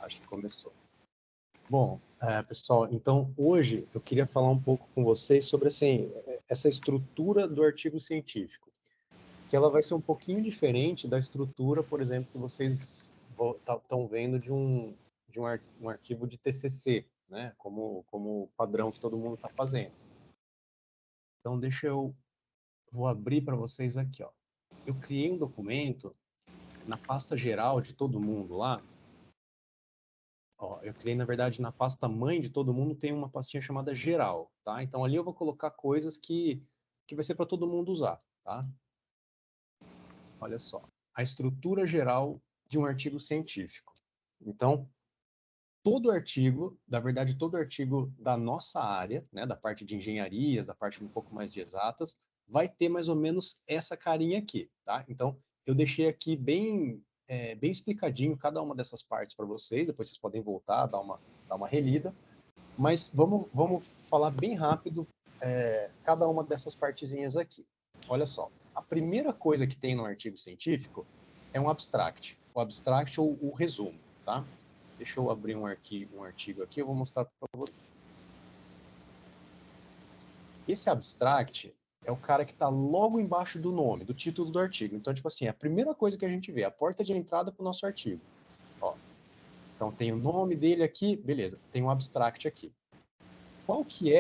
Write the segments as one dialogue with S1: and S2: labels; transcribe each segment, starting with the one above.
S1: Acho que começou. Bom, pessoal, então hoje eu queria falar um pouco com vocês sobre assim, essa estrutura do artigo científico, que ela vai ser um pouquinho diferente da estrutura, por exemplo, que vocês estão vendo um arquivo de TCC, né? Como padrão que todo mundo está fazendo. Então, vou abrir para vocês aqui, ó. Eu criei um documento na pasta geral de todo mundo lá. Ó, eu criei, na verdade, na pasta mãe de todo mundo tem uma pastinha chamada geral, tá? Então ali eu vou colocar coisas que vai ser para todo mundo usar, tá? Olha só, a estrutura geral de um artigo científico. Então, todo artigo, na verdade, todo artigo da nossa área, né, da parte de engenharias, da parte um pouco mais de exatas, vai ter mais ou menos essa carinha aqui, tá? Então, eu deixei aqui bem explicadinho cada uma dessas partes para vocês, depois vocês podem voltar, dar uma relida, mas vamos falar bem rápido cada uma dessas partezinhas aqui. Olha só, a primeira coisa que tem no artigo científico é um abstract, o abstract ou o resumo, tá? Deixa eu abrir um artigo aqui, eu vou mostrar para vocês. Esse abstract é o cara que está logo embaixo do nome, do título do artigo. Então, tipo assim, a primeira coisa que a gente vê, a porta de entrada para o nosso artigo. Ó, então, tem o nome dele aqui, beleza, tem um abstract aqui. Qual que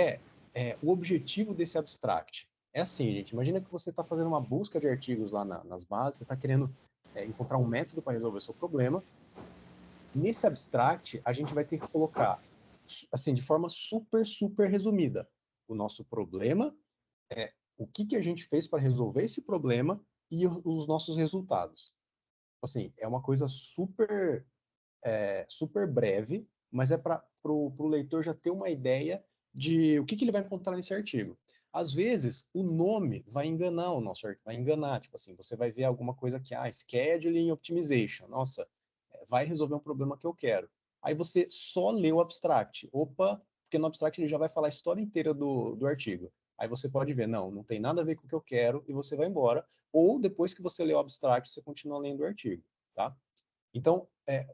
S1: o objetivo desse abstract? É assim, gente, imagina que você está fazendo uma busca de artigos lá nas bases, você está querendo encontrar um método para resolver o seu problema. Nesse abstract, a gente vai ter que colocar, assim, de forma super, super resumida, o nosso problema, o que a gente fez para resolver esse problema e os nossos resultados. Assim, é uma coisa super breve, mas é para o leitor já ter uma ideia de o que ele vai encontrar nesse artigo. Às vezes, o nome vai enganar o nosso artigo, vai enganar, tipo assim, você vai ver alguma coisa que, scheduling optimization, nossa, vai resolver um problema que eu quero. Aí você só lê o abstract. Opa, porque no abstract ele já vai falar a história inteira do artigo. Aí você pode ver, não tem nada a ver com o que eu quero, e você vai embora. Ou depois que você lê o abstract, você continua lendo o artigo, tá? Então,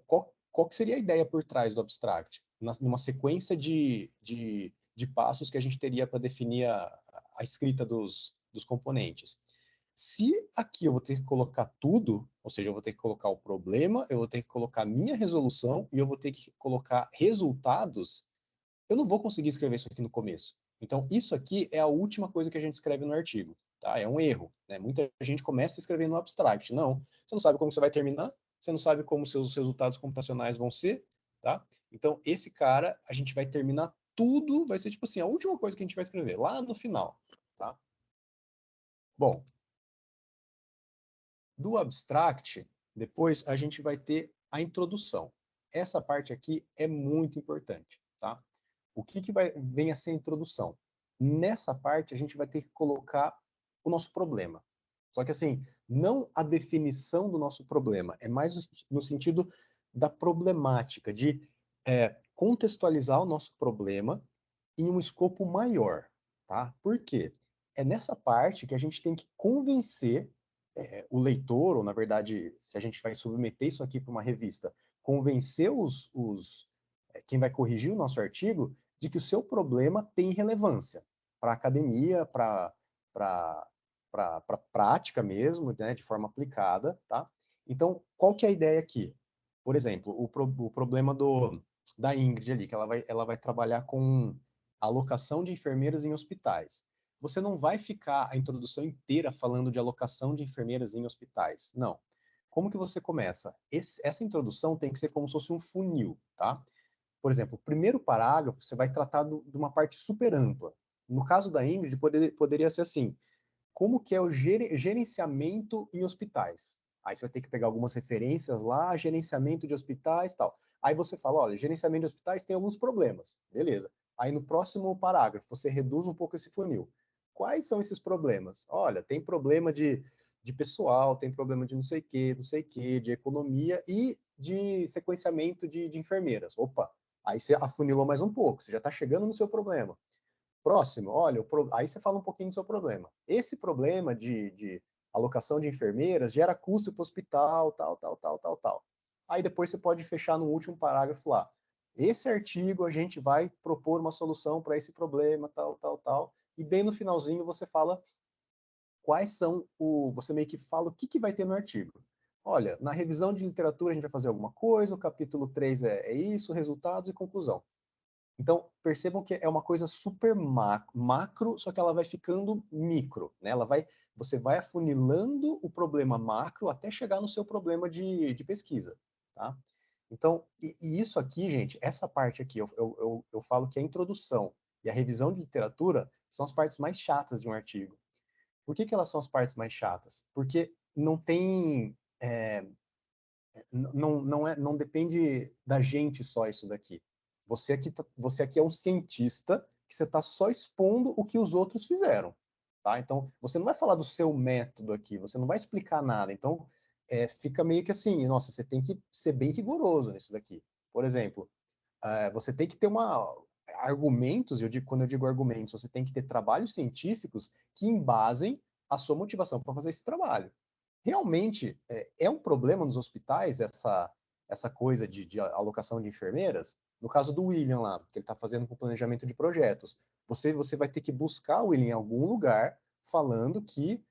S1: qual que seria a ideia por trás do abstract? Numa sequência de passos que a gente teria para definir a escrita dos componentes. Se aqui eu vou ter que colocar tudo, ou seja, eu vou ter que colocar o problema, eu vou ter que colocar a minha resolução e eu vou ter que colocar resultados, eu não vou conseguir escrever isso aqui no começo. Então, isso aqui é a última coisa que a gente escreve no artigo. Tá? É um erro. Né? Muita gente começa escrevendo no abstract. Não, você não sabe como você vai terminar, você não sabe como seus resultados computacionais vão ser. Tá? Então, esse cara, a gente vai terminar tudo, vai ser tipo assim, a última coisa que a gente vai escrever, lá no final. Tá? Bom, do abstract, depois a gente vai ter a introdução. Essa parte aqui é muito importante. Tá? O que vem a ser a introdução? Nessa parte, a gente vai ter que colocar o nosso problema. Só que, assim, não a definição do nosso problema, é mais no sentido da problemática, de contextualizar o nosso problema em um escopo maior. Tá? Por quê? É nessa parte que a gente tem que convencer o leitor, ou, na verdade, se a gente vai submeter isso aqui para uma revista, convencer quem vai corrigir o nosso artigo de que o seu problema tem relevância para a academia, para a prática mesmo, né, de forma aplicada, tá? Então, qual que é a ideia aqui? Por exemplo, o problema da Ingrid ali, que ela vai trabalhar com alocação de enfermeiras em hospitais. Você não vai ficar a introdução inteira falando de alocação de enfermeiras em hospitais. Não. Como que você começa? Essa introdução tem que ser como se fosse um funil, tá? Por exemplo, o primeiro parágrafo você vai tratar de uma parte super ampla. No caso da Ingrid, poderia ser assim: como que é o gerenciamento em hospitais? Aí você vai ter que pegar algumas referências lá, gerenciamento de hospitais, tal. Aí você fala, olha, gerenciamento de hospitais tem alguns problemas, beleza? Aí no próximo parágrafo você reduz um pouco esse funil. Quais são esses problemas? Olha, tem problema de pessoal, tem problema de não sei quê, de economia e de sequenciamento de enfermeiras. Opa, aí você afunilou mais um pouco, você já está chegando no seu problema. Próximo, olha, aí você fala um pouquinho do seu problema. Esse problema de alocação de enfermeiras gera custo para o hospital, tal, tal, tal, tal, tal. Aí depois você pode fechar no último parágrafo lá. Esse artigo a gente vai propor uma solução para esse problema, tal, tal, tal. E bem no finalzinho você fala quais são você meio que fala o que, que vai ter no artigo. Olha, na revisão de literatura a gente vai fazer alguma coisa, o capítulo 3 é isso, resultados e conclusão. Então, percebam que é uma coisa super macro, só que ela vai ficando micro, né? Você vai afunilando o problema macro até chegar no seu problema de pesquisa, tá? Então, e isso aqui, gente, essa parte aqui, eu falo que a introdução e a revisão de literatura são as partes mais chatas de um artigo. Por que que elas são as partes mais chatas? Porque não tem, não depende da gente só isso daqui. Você aqui é um cientista que você está só expondo o que os outros fizeram, tá? Então, você não vai falar do seu método aqui, você não vai explicar nada. Então, fica meio que assim, nossa, você tem que ser bem rigoroso nisso daqui. Por exemplo, você tem que ter argumentos, quando eu digo argumentos, você tem que ter trabalhos científicos que embasem a sua motivação para fazer esse trabalho. Realmente, é um problema nos hospitais essa coisa de alocação de enfermeiras? No caso do William lá, que ele está fazendo com planejamento de projetos, você vai ter que buscar o William em algum lugar falando que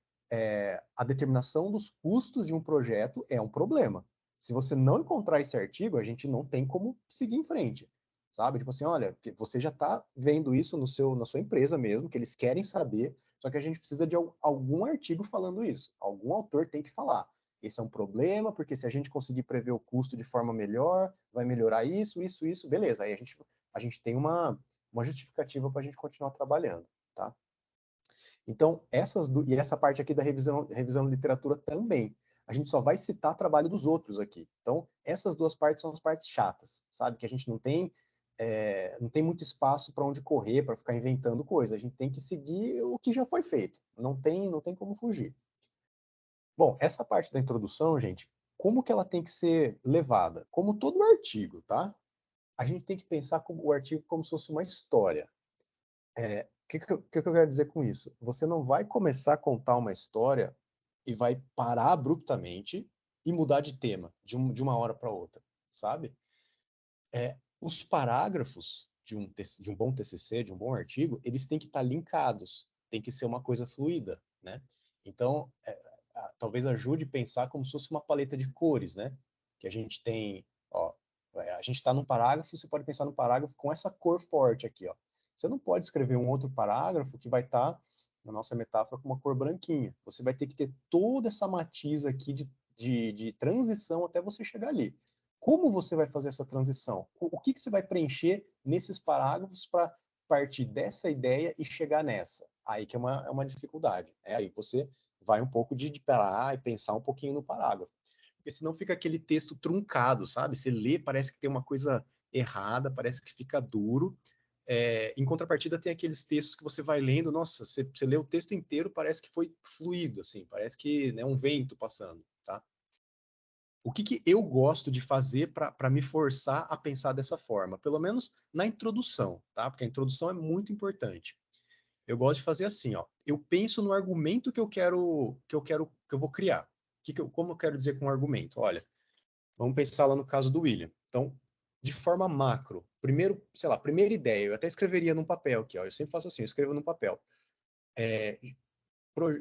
S1: a determinação dos custos de um projeto é um problema. Se você não encontrar esse artigo, a gente não tem como seguir em frente, sabe? Tipo assim, olha, você já está vendo isso na sua empresa mesmo, que eles querem saber, só que a gente precisa de algum artigo falando isso. Algum autor tem que falar. Esse é um problema, porque se a gente conseguir prever o custo de forma melhor, vai melhorar isso, isso, isso, beleza. Aí a gente tem uma justificativa para a gente continuar trabalhando, tá? Então, e essa parte aqui da revisão de literatura também. A gente só vai citar trabalho dos outros aqui. Então, essas duas partes são as partes chatas, sabe? Que a gente não tem muito espaço para onde correr, para ficar inventando coisa. A gente tem que seguir o que já foi feito. Não tem como fugir. Bom, essa parte da introdução, gente, como que ela tem que ser levada? Como todo artigo, tá? A gente tem que pensar o artigo como se fosse uma história. Que eu quero dizer com isso? Você não vai começar a contar uma história e vai parar abruptamente e mudar de tema de uma hora para outra, sabe? Os parágrafos de um bom TCC, de um bom artigo, eles têm que estar linkados, tem que ser uma coisa fluida, né? Então, talvez ajude a pensar como se fosse uma paleta de cores, né? Que a gente tem, ó, a gente está num parágrafo, você pode pensar no parágrafo com essa cor forte aqui, ó. Você não pode escrever um outro parágrafo que vai estar, na nossa metáfora, com uma cor branquinha. Você vai ter que ter toda essa matiz aqui de transição até você chegar ali. Como você vai fazer essa transição? O que você vai preencher nesses parágrafos para partir dessa ideia e chegar nessa? Aí que é uma dificuldade. Aí você vai um pouco de parar e pensar um pouquinho no parágrafo. Porque senão fica aquele texto truncado, sabe? Você lê, parece que tem uma coisa errada, parece que fica duro. Em contrapartida, tem aqueles textos que você vai lendo, nossa, você lê o texto inteiro, parece que foi fluido, assim, parece que é um vento passando, tá? O que, que eu gosto de fazer para me forçar a pensar dessa forma? Pelo menos na introdução, tá? Porque a introdução é muito importante. Eu gosto de fazer assim, ó. Eu penso no argumento que eu vou criar. Como eu quero dizer com o argumento? Olha, vamos pensar lá no caso do William. Então, de forma macro, primeiro, sei lá, primeira ideia, eu até escreveria num papel aqui, ó. Eu sempre faço assim, eu escrevo num papel.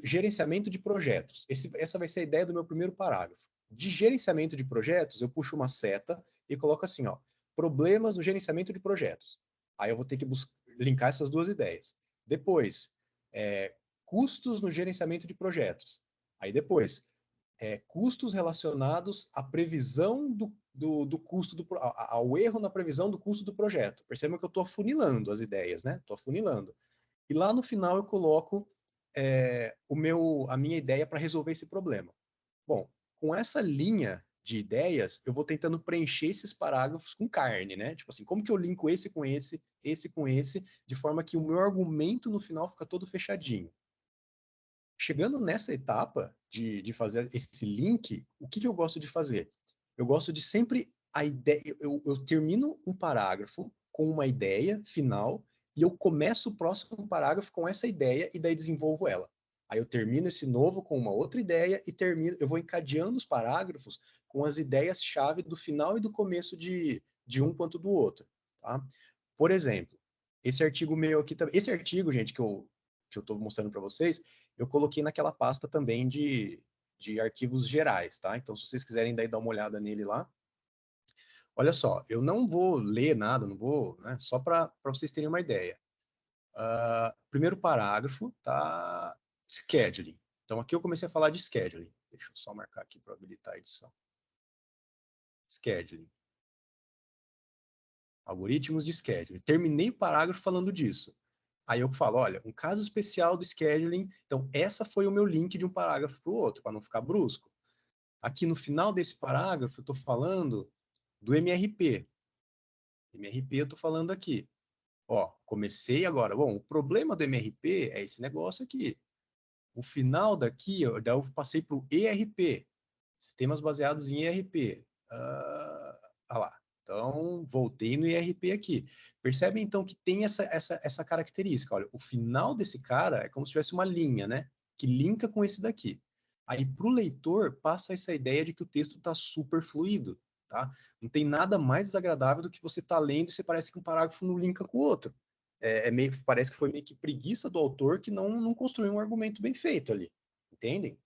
S1: Gerenciamento de projetos. Essa vai ser a ideia do meu primeiro parágrafo. De gerenciamento de projetos, eu puxo uma seta e coloco assim, ó, problemas no gerenciamento de projetos. Aí eu vou ter que linkar essas duas ideias. Depois, custos no gerenciamento de projetos. Aí depois, custos relacionados à previsão do custo, ao erro na previsão do custo do projeto. Percebam que eu estou afunilando as ideias, né? Estou afunilando. E lá no final eu coloco a minha ideia para resolver esse problema. Bom, com essa linha de ideias, eu vou tentando preencher esses parágrafos com carne, né? Tipo assim, como que eu linko esse com esse com esse, de forma que o meu argumento no final fica todo fechadinho. Chegando nessa etapa de fazer esse link, o que eu gosto de fazer? Eu gosto de sempre a ideia. Eu termino um parágrafo com uma ideia final e eu começo o próximo parágrafo com essa ideia e daí desenvolvo ela. Aí eu termino esse novo com uma outra ideia e eu vou encadeando os parágrafos com as ideias-chave do final e do começo de um quanto do outro, tá? Por exemplo, esse artigo meu aqui também, esse artigo, gente, que eu estou mostrando para vocês, eu coloquei naquela pasta também de arquivos gerais, tá? Então, se vocês quiserem daí dar uma olhada nele lá, olha só, eu não vou ler nada, não vou, né? Só para vocês terem uma ideia. Primeiro parágrafo, tá? Scheduling. Então, aqui eu comecei a falar de scheduling. Deixa eu só marcar aqui para habilitar a edição. Scheduling. Algoritmos de scheduling. Terminei o parágrafo falando disso. Aí eu falo, olha, um caso especial do scheduling. Então, essa foi o meu link de um parágrafo para o outro, para não ficar brusco. Aqui no final desse parágrafo, eu estou falando do MRP. MRP eu estou falando aqui. Ó, comecei agora. Bom, o problema do MRP é esse negócio aqui. O final daqui, daí eu passei para o ERP, sistemas baseados em ERP. Lá. Então, voltei no ERP aqui. Percebe, então, que tem essa característica. Olha, o final desse cara é como se tivesse uma linha, né? Que linka com esse daqui. Aí, para o leitor, passa essa ideia de que o texto está super fluido, tá? Não tem nada mais desagradável do que você tá lendo e você parece que um parágrafo não linka com o outro. Parece que foi meio que preguiça do autor que não construiu um argumento bem feito ali. Entendem?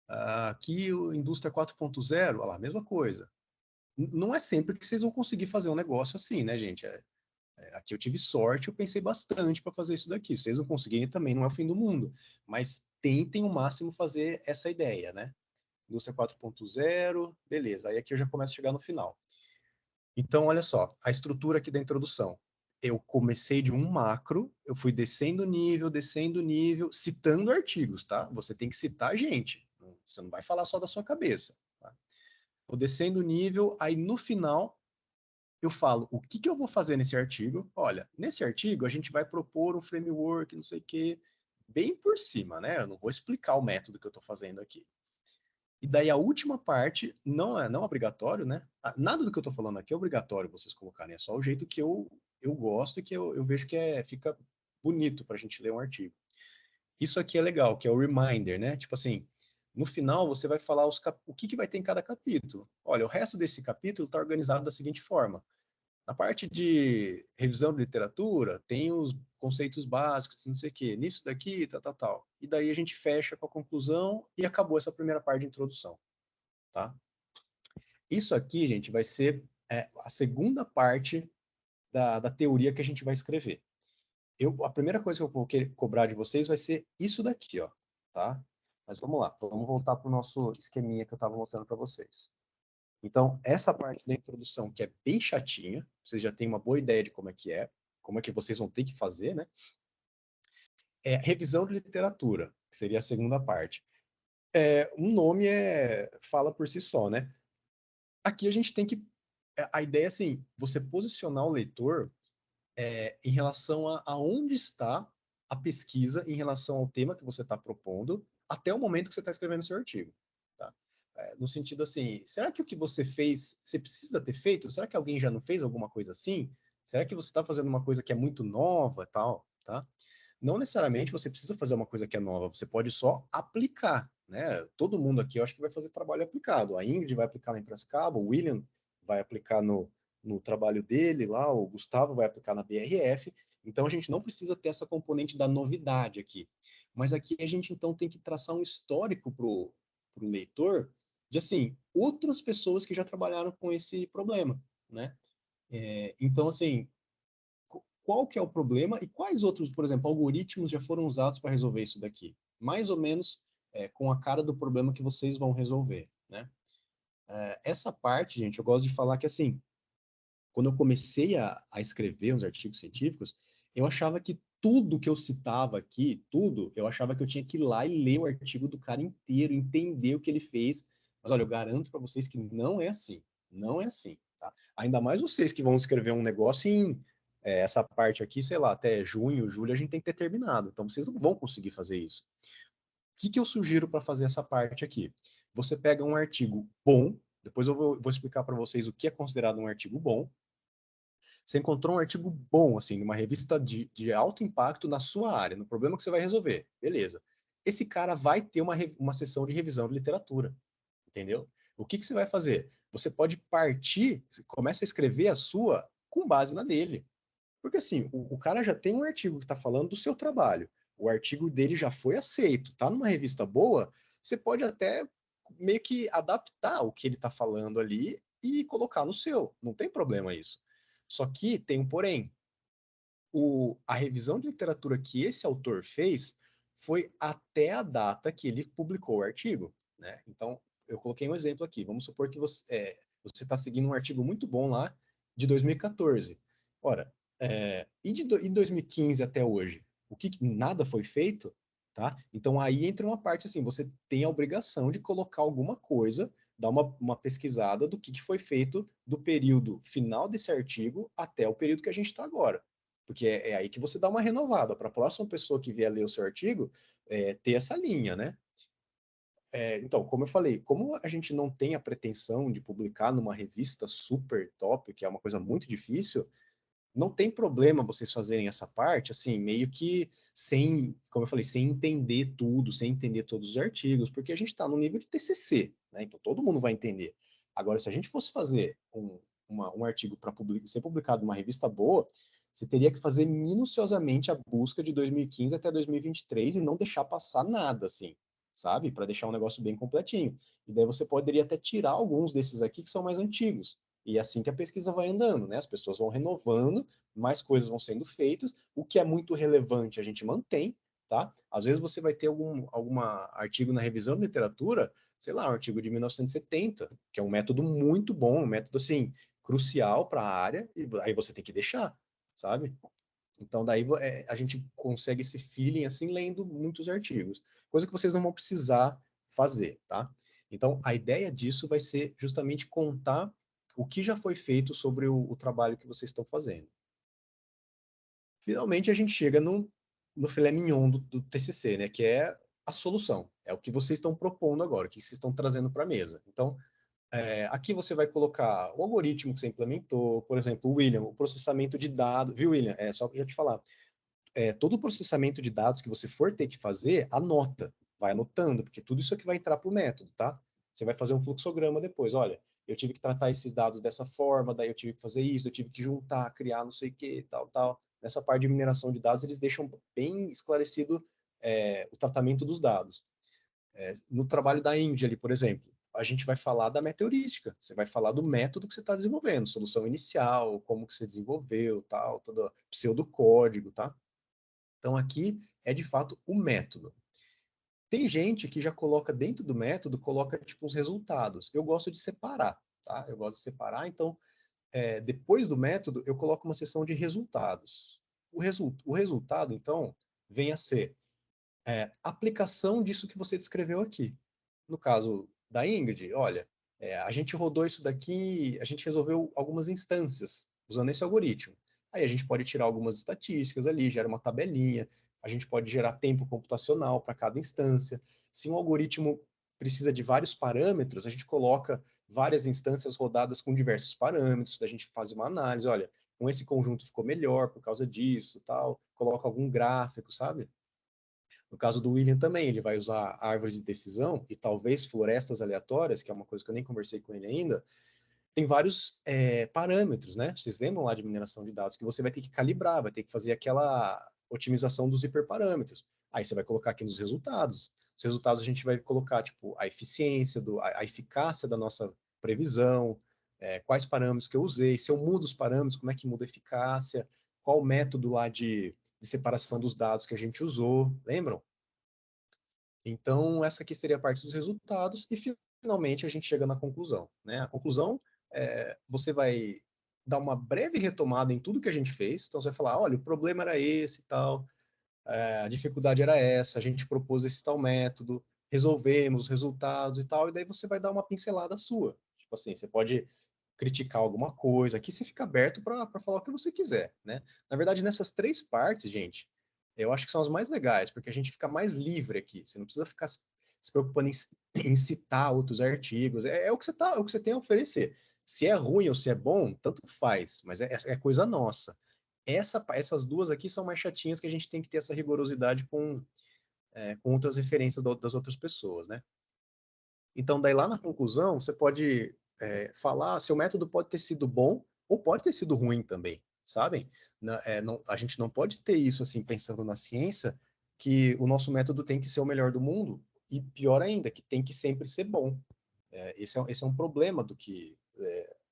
S1: Aqui, o Indústria 4.0, olha lá, mesma coisa. Não é sempre que vocês vão conseguir fazer um negócio assim, né, gente? Aqui eu tive sorte, eu pensei bastante para fazer isso daqui. Se vocês não conseguirem, também não é o fim do mundo. Mas tentem o máximo fazer essa ideia, né? Indústria 4.0, beleza. Aí aqui eu já começo a chegar no final. Então, olha só, a estrutura aqui da introdução. Eu comecei de um macro, eu fui descendo nível, citando artigos, tá? Você tem que citar gente. Você não vai falar só da sua cabeça. Tá? Vou descendo o nível, aí no final eu falo o que eu vou fazer nesse artigo. Olha, nesse artigo a gente vai propor um framework, não sei o quê, bem por cima, né? Eu não vou explicar o método que eu estou fazendo aqui. E daí a última parte não obrigatório, né? Nada do que eu estou falando aqui é obrigatório vocês colocarem, é só o jeito que eu gosto e que eu vejo que fica bonito para a gente ler um artigo. Isso aqui é legal, que é o reminder, né? Tipo assim, no final você vai falar o que vai ter em cada capítulo. Olha, o resto desse capítulo está organizado da seguinte forma. Na parte de revisão de literatura, tem os conceitos básicos, não sei o quê. Nisso daqui, tal. E daí a gente fecha com a conclusão e acabou essa primeira parte de introdução, tá? Isso aqui, gente, vai ser a segunda parte da teoria que a gente vai escrever. A primeira coisa que eu vou querer cobrar de vocês vai ser isso daqui, ó, tá? Mas vamos lá, vamos voltar para o nosso esqueminha que eu estava mostrando para vocês. Então, essa parte da introdução, que é bem chatinha, vocês já têm uma boa ideia de como é que vocês vão ter que fazer, né? É revisão de literatura, que seria a segunda parte. Um nome fala por si só, né? Aqui a gente tem que. A ideia é assim: você posicionar o leitor em relação a onde está a pesquisa em relação ao tema que você está propondo, até o momento que você está escrevendo seu artigo. Tá? No sentido assim, será que o que você fez, você precisa ter feito? Será que alguém já não fez alguma coisa assim? Será que você está fazendo uma coisa que é muito nova, tal, tá? Não necessariamente você precisa fazer uma coisa que é nova, você pode só aplicar, né? Todo mundo aqui, eu acho que vai fazer trabalho aplicado. A Ingrid vai aplicar na Emprescaba, o William vai aplicar no trabalho dele lá, o Gustavo vai aplicar na BRF. Então a gente não precisa ter essa componente da novidade aqui. Mas aqui a gente então tem que traçar um histórico para o leitor de assim, outras pessoas que já trabalharam com esse problema, né? Então, assim, qual que é o problema e quais outros, por exemplo, algoritmos já foram usados para resolver isso daqui? Mais ou menos com a cara do problema que vocês vão resolver, né? Essa parte, gente, eu gosto de falar que, assim, quando eu comecei a escrever uns artigos científicos, eu achava que tudo que eu citava aqui, tudo, eu achava que eu tinha que ir lá e ler o artigo do cara inteiro, entender o que ele fez. Mas olha, eu garanto para vocês que não é assim. Não é assim, tá? Ainda mais vocês que vão escrever um negócio em essa parte aqui, sei lá, até junho, julho, a gente tem que ter terminado. Então vocês não vão conseguir fazer isso. O que eu sugiro para fazer essa parte aqui? Você pega um artigo bom, depois eu vou explicar para vocês o que é considerado um artigo bom. Você encontrou um artigo bom, assim, numa revista de alto impacto na sua área, no problema que você vai resolver. Beleza. esse cara vai ter uma sessão de revisão de literatura, entendeu? O que você vai fazer? Você pode partir, você começa a escrever a sua com base na dele. Porque assim, o cara já tem um artigo que está falando do seu trabalho, o artigo dele já foi aceito, tá numa revista boa, você pode até meio que adaptar o que ele está falando ali e colocar no seu, não tem problema isso. Só que tem um porém, a revisão de literatura que esse autor fez foi até a data que ele publicou o artigo, né? Então, eu coloquei um exemplo aqui. Vamos supor que você está seguindo um artigo muito bom lá de 2014. Ora, e de 2015 até hoje? Nada foi feito, tá? Então aí entra uma parte assim, você tem a obrigação de colocar alguma coisa, dar uma pesquisada do que foi feito do período final desse artigo até o período que a gente está agora. Porque é aí que você dá uma renovada para a próxima pessoa que vier ler o seu artigo ter essa linha, né? Então, como eu falei, como a gente não tem a pretensão de publicar numa revista super top, que é uma coisa muito difícil, não tem problema vocês fazerem essa parte, assim, meio que sem, como eu falei, sem entender tudo, sem entender todos os artigos, porque a gente está no nível de TCC, né? Então todo mundo vai entender. Agora, se a gente fosse fazer um artigo para ser publicado numa revista boa, você teria que fazer minuciosamente a busca de 2015 até 2023 e não deixar passar nada, assim, sabe? Para deixar um negócio bem completinho. E daí você poderia até tirar alguns desses aqui que são mais antigos. E é assim que a pesquisa vai andando, né? As pessoas vão renovando, mais coisas vão sendo feitas, o que é muito relevante a gente mantém, tá? Às vezes você vai ter algum artigo na revisão de literatura, sei lá, um artigo de 1970, que é um método muito bom, um método, assim, crucial para a área, e aí você tem que deixar, sabe? Então, daí a gente consegue esse feeling, assim, lendo muitos artigos. Coisa que vocês não vão precisar fazer, tá? Então, a ideia disso vai ser justamente contar o que já foi feito sobre o trabalho que vocês estão fazendo. Finalmente, a gente chega no filé mignon do TCC, né? Que é a solução. É o que vocês estão propondo agora, o que vocês estão trazendo para a mesa. Então, aqui você vai colocar o algoritmo que você implementou, por exemplo, o William, o processamento de dados, viu, William? Só para já te falar, todo o processamento de dados que você for ter que fazer, anota, vai anotando, porque tudo isso aqui vai entrar para o método, tá? Você vai fazer um fluxograma depois, olha, eu tive que tratar esses dados dessa forma, daí eu tive que fazer isso, eu tive que juntar, criar não sei o que, tal, tal. Nessa parte de mineração de dados, eles deixam bem esclarecido o tratamento dos dados. No trabalho da Índia ali, por exemplo, a gente vai falar da meteorística, você vai falar do método que você está desenvolvendo, solução inicial, como que você desenvolveu, tal, todo o pseudocódigo, tá? Então aqui é de fato o método. Tem gente que já coloca dentro do método, coloca tipo os resultados. Eu gosto de separar, tá? Eu gosto de separar, então depois do método eu coloco uma seção de resultados. O resultado, então, vem a ser aplicação disso que você descreveu aqui. No caso da Ingrid, olha, a gente rodou isso daqui, a gente resolveu algumas instâncias usando esse algoritmo. Aí a gente pode tirar algumas estatísticas ali, gera uma tabelinha, a gente pode gerar tempo computacional para cada instância. Se um algoritmo precisa de vários parâmetros, a gente coloca várias instâncias rodadas com diversos parâmetros, a gente faz uma análise, olha, com esse conjunto ficou melhor por causa disso, tal, coloca algum gráfico, sabe? No caso do William também, ele vai usar árvores de decisão e talvez florestas aleatórias, que é uma coisa que eu nem conversei com ele ainda. Tem vários parâmetros, né? Vocês lembram lá de mineração de dados que você vai ter que calibrar, vai ter que fazer aquela otimização dos hiperparâmetros. Aí você vai colocar aqui nos resultados. Os resultados a gente vai colocar tipo a eficiência, a eficácia da nossa previsão, quais parâmetros que eu usei, se eu mudo os parâmetros, como é que muda a eficácia, qual o método lá de separação dos dados que a gente usou, lembram? Então, essa aqui seria a parte dos resultados, e finalmente a gente chega na conclusão. Né? A conclusão, você vai dar uma breve retomada em tudo que a gente fez, então você vai falar, olha, o problema era esse e tal, a dificuldade era essa, a gente propôs esse tal método, resolvemos os resultados e tal, e daí você vai dar uma pincelada sua. Tipo assim, você pode criticar alguma coisa, aqui você fica aberto para falar o que você quiser, né? Na verdade, nessas três partes, gente, eu acho que são as mais legais, porque a gente fica mais livre aqui, você não precisa ficar se preocupando em citar outros artigos, é o que é o que você tem a oferecer. Se é ruim ou se é bom, tanto faz, mas é coisa nossa. Essas duas aqui são mais chatinhas, que a gente tem que ter essa rigorosidade com outras referências das outras pessoas, né? Então, daí lá na conclusão, você pode falar, seu método pode ter sido bom ou pode ter sido ruim também, sabem? A gente não pode ter isso assim, pensando na ciência, que o nosso método tem que ser o melhor do mundo, e pior ainda, que tem que sempre ser bom. Esse é um problema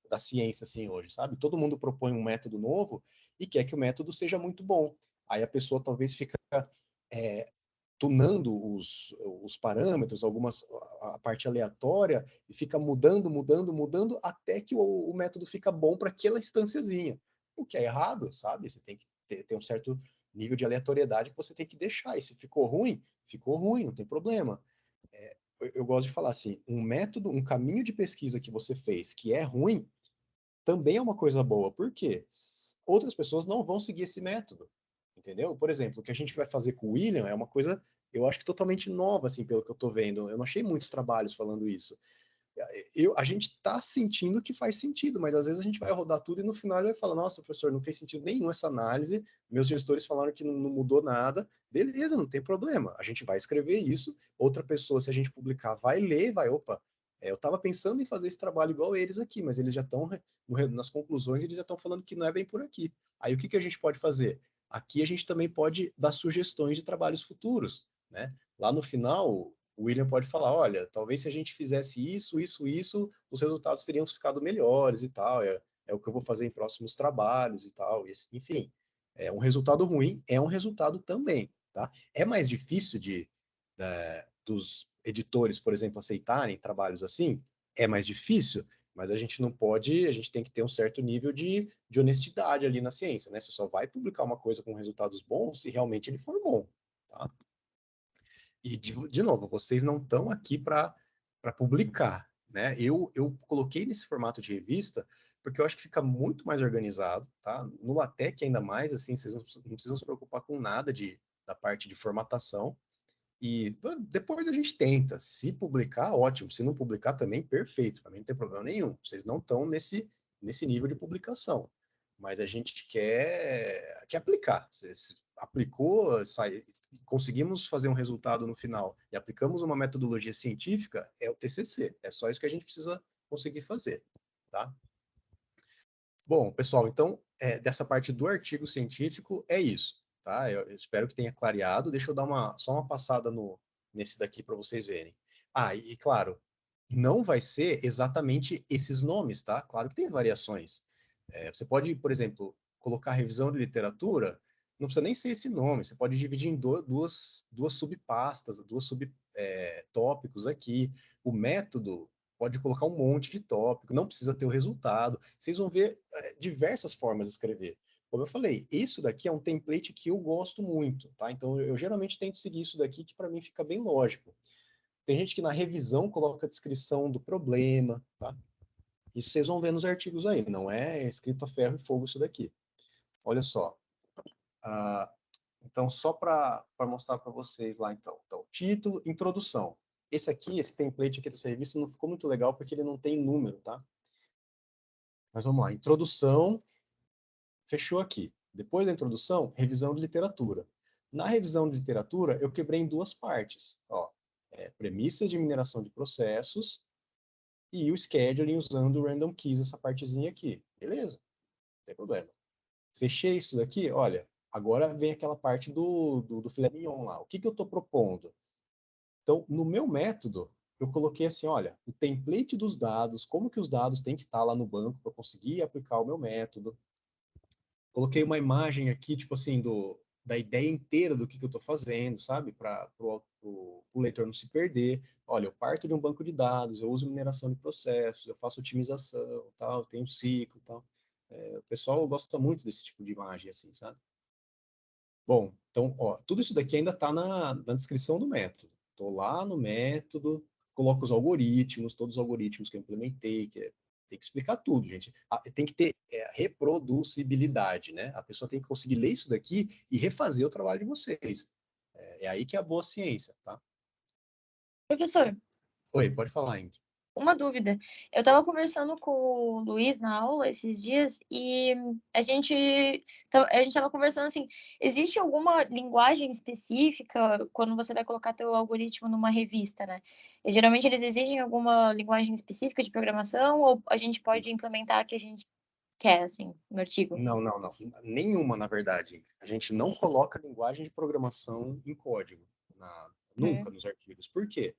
S1: da ciência assim hoje, sabe? Todo mundo propõe um método novo e quer que o método seja muito bom. Aí a pessoa talvez fica é, tunando os parâmetros, a parte aleatória, e fica mudando, mudando, mudando, até que o método fica bom para aquela instânciazinha. O que é errado, sabe? Você tem que ter um certo nível de aleatoriedade que você tem que deixar. E se ficou ruim, não tem problema. Eu gosto de falar assim, um método, um caminho de pesquisa que você fez que é ruim, também é uma coisa boa. Por quê? Outras pessoas não vão seguir esse método, entendeu? Por exemplo, o que a gente vai fazer com o William é uma coisa, eu acho que totalmente nova, assim, pelo que eu estou vendo. Eu não achei muitos trabalhos falando isso. A gente está sentindo que faz sentido, mas às vezes a gente vai rodar tudo e no final ele vai falar, nossa, professor, não fez sentido nenhum essa análise, meus gestores falaram que não mudou nada. Beleza, não tem problema, a gente vai escrever isso, outra pessoa, se a gente publicar, vai ler, opa, eu estava pensando em fazer esse trabalho igual eles aqui, mas eles já estão, nas conclusões, eles já estão falando que não é bem por aqui. Aí o que a gente pode fazer? Aqui a gente também pode dar sugestões de trabalhos futuros, né? Lá no final, o William pode falar, olha, talvez se a gente fizesse isso, isso, isso, os resultados teriam ficado melhores e tal, é o que eu vou fazer em próximos trabalhos e tal, enfim, um resultado ruim é um resultado também, tá? É mais difícil dos editores, por exemplo, aceitarem trabalhos assim? É mais difícil, mas a gente não pode, a gente tem que ter um certo nível de honestidade ali na ciência, né? Você só vai publicar uma coisa com resultados bons se realmente ele for bom, tá? E, de novo, vocês não estão aqui para publicar, né? Eu coloquei nesse formato de revista porque eu acho que fica muito mais organizado, tá? No LaTeX ainda mais, assim, vocês não precisam se preocupar com nada da parte de formatação. E depois a gente tenta. Se publicar, ótimo. Se não publicar também, perfeito. Para mim não tem problema nenhum. Vocês não estão nesse nível de publicação. Mas a gente quer aplicar. Se aplicou, conseguimos fazer um resultado no final e aplicamos uma metodologia científica, é o TCC. É só isso que a gente precisa conseguir fazer, tá? Bom, pessoal, então, dessa parte do artigo científico, é isso, tá? Eu espero que tenha clareado. Deixa eu dar só uma passada nesse daqui para vocês verem. Ah, e claro, não vai ser exatamente esses nomes, tá? Claro que tem variações. Você pode, por exemplo, colocar revisão de literatura, não precisa nem ser esse nome, você pode dividir em duas subpastas, duas subtópicos aqui. O método pode colocar um monte de tópico, não precisa ter o resultado. Vocês vão ver diversas formas de escrever. Como eu falei, isso daqui é um template que eu gosto muito, tá? Então eu geralmente tento seguir isso daqui, que para mim fica bem lógico. Tem gente que na revisão coloca a descrição do problema, tá? Isso vocês vão ver nos artigos aí, não é escrito a ferro e fogo isso daqui. Olha só. Ah, então, só para mostrar para vocês lá, então. Então, título, introdução. Esse template aqui dessa revista não ficou muito legal porque ele não tem número, tá? Mas vamos lá. Introdução, fechou aqui. Depois da introdução, revisão de literatura. Na revisão de literatura, eu quebrei em duas partes. Ó, premissas de mineração de processos e o scheduling usando o random keys, essa partezinha aqui. Beleza, não tem problema. Fechei isso daqui, olha, agora vem aquela parte do filé mignon lá. O que eu estou propondo? Então, no meu método, eu coloquei assim, olha, o template dos dados, como que os dados têm que estar lá no banco para conseguir aplicar o meu método. Coloquei uma imagem aqui, tipo assim, da ideia inteira do que eu estou fazendo, sabe? Para o leitor não se perder. Olha, eu parto de um banco de dados, eu uso mineração de processos, eu faço otimização, tal, tenho um ciclo, tal. O pessoal gosta muito desse tipo de imagem, assim, sabe? Bom, então, ó, tudo isso daqui ainda está na descrição do método. Estou lá no método, coloco os algoritmos, todos os algoritmos que eu implementei, tem que explicar tudo, gente. Tem que ter reproducibilidade, né? A pessoa tem que conseguir ler isso daqui e refazer o trabalho de vocês. É aí que é a boa ciência, tá?
S2: Professor,
S1: Oi, pode falar, Ingrid.
S2: uma dúvida. Eu estava conversando com o Luiz na aula esses dias e a gente estava conversando assim, existe alguma linguagem específica quando você vai colocar teu algoritmo numa revista, né? E, geralmente eles exigem alguma linguagem específica de programação ou a gente pode implementar a que a gente quer, assim, no artigo?
S1: Não, não, não. Nenhuma, na verdade. A gente não coloca linguagem de programação em código. Nunca
S2: Uhum.
S1: nos artigos. Por quê?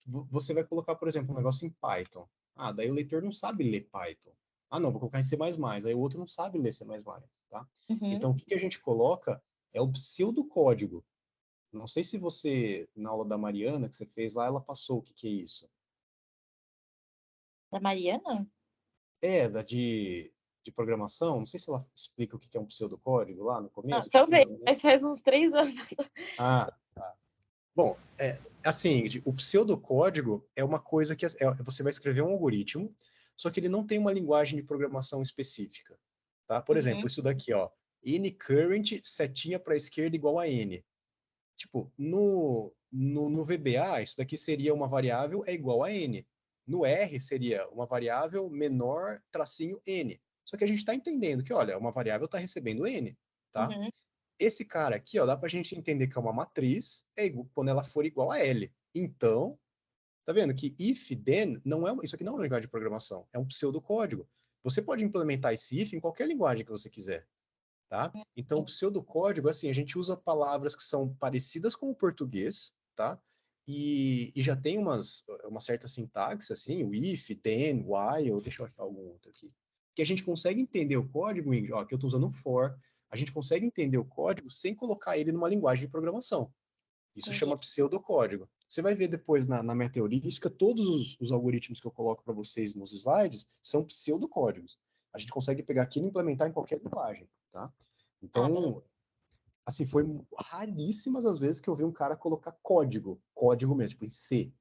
S1: Você vai colocar, por exemplo, um negócio em Python. Ah, daí o leitor não sabe ler Python. Ah, não, vou colocar em C++. Aí o outro não sabe ler C++, tá?
S2: Uhum.
S1: Então, o que que a gente coloca é o pseudocódigo. Não sei se você, na aula da Mariana que você fez lá, ela passou o que que é isso.
S2: Da Mariana?
S1: De programação. Não sei se ela explica o que que é um pseudocódigo lá no
S2: Ah,
S1: começo. Tipo,
S2: talvez, mas faz uns 3 anos.
S1: ah, tá. Bom, assim, o pseudocódigo é uma coisa que você vai escrever um algoritmo, só que ele não tem uma linguagem de programação específica, tá? Por
S2: Uhum.
S1: exemplo, isso daqui, ó, n_current setinha para a esquerda igual a n. Tipo, no VBA, isso daqui seria uma variável é igual a n. No R seria uma variável menor tracinho n. Só que a gente está entendendo que, olha, uma variável está recebendo n, tá?
S2: Uhum.
S1: Esse cara aqui, ó, dá pra gente entender que é uma matriz quando ela for igual a L. Então, tá vendo que if, then, não é, isso aqui não é uma linguagem de programação, é um pseudocódigo. Você pode implementar esse if em qualquer linguagem que você quiser, tá? Então, o pseudocódigo, assim, a gente usa palavras que são parecidas com o português, tá? E já tem uma certa sintaxe, assim, o if, then, while, deixa eu achar algum outro aqui, que a gente consegue entender o código, ó, que eu estou usando for, a gente consegue entender o código sem colocar ele numa linguagem de programação. Isso
S2: Entendi.
S1: chama pseudocódigo. Você vai ver depois na minha teorística, todos os algoritmos que eu coloco para vocês nos slides são pseudocódigos. A gente consegue pegar aquilo e implementar em qualquer linguagem, tá?
S2: Ah, beleza.
S1: Então, assim, foi raríssimas as vezes que eu vi um cara colocar código mesmo, tipo em C.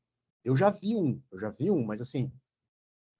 S1: Eu já vi um, mas assim,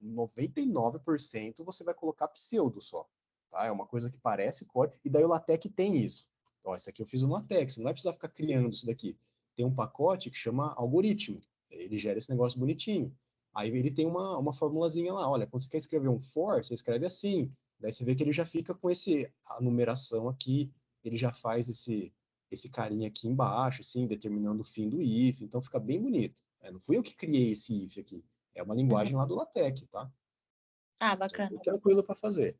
S1: 99% você vai colocar pseudo só, tá? É uma coisa que parece código, e daí o LaTeX tem isso. Ó, isso aqui eu fiz no LaTeX, não vai precisar ficar criando isso daqui. Tem um pacote que chama algoritmo, ele gera esse negócio bonitinho. Aí ele tem uma formulazinha lá, olha, quando você quer escrever um for, você escreve assim. Daí você vê que ele já fica com a numeração aqui, ele já faz esse carinha aqui embaixo, assim, determinando o fim do if, então fica bem bonito. Não fui eu que criei esse if aqui, é uma
S2: Uhum.
S1: linguagem lá do LaTeX, tá?
S2: Ah,
S1: Então é
S2: bacana.
S1: bem tranquilo para fazer.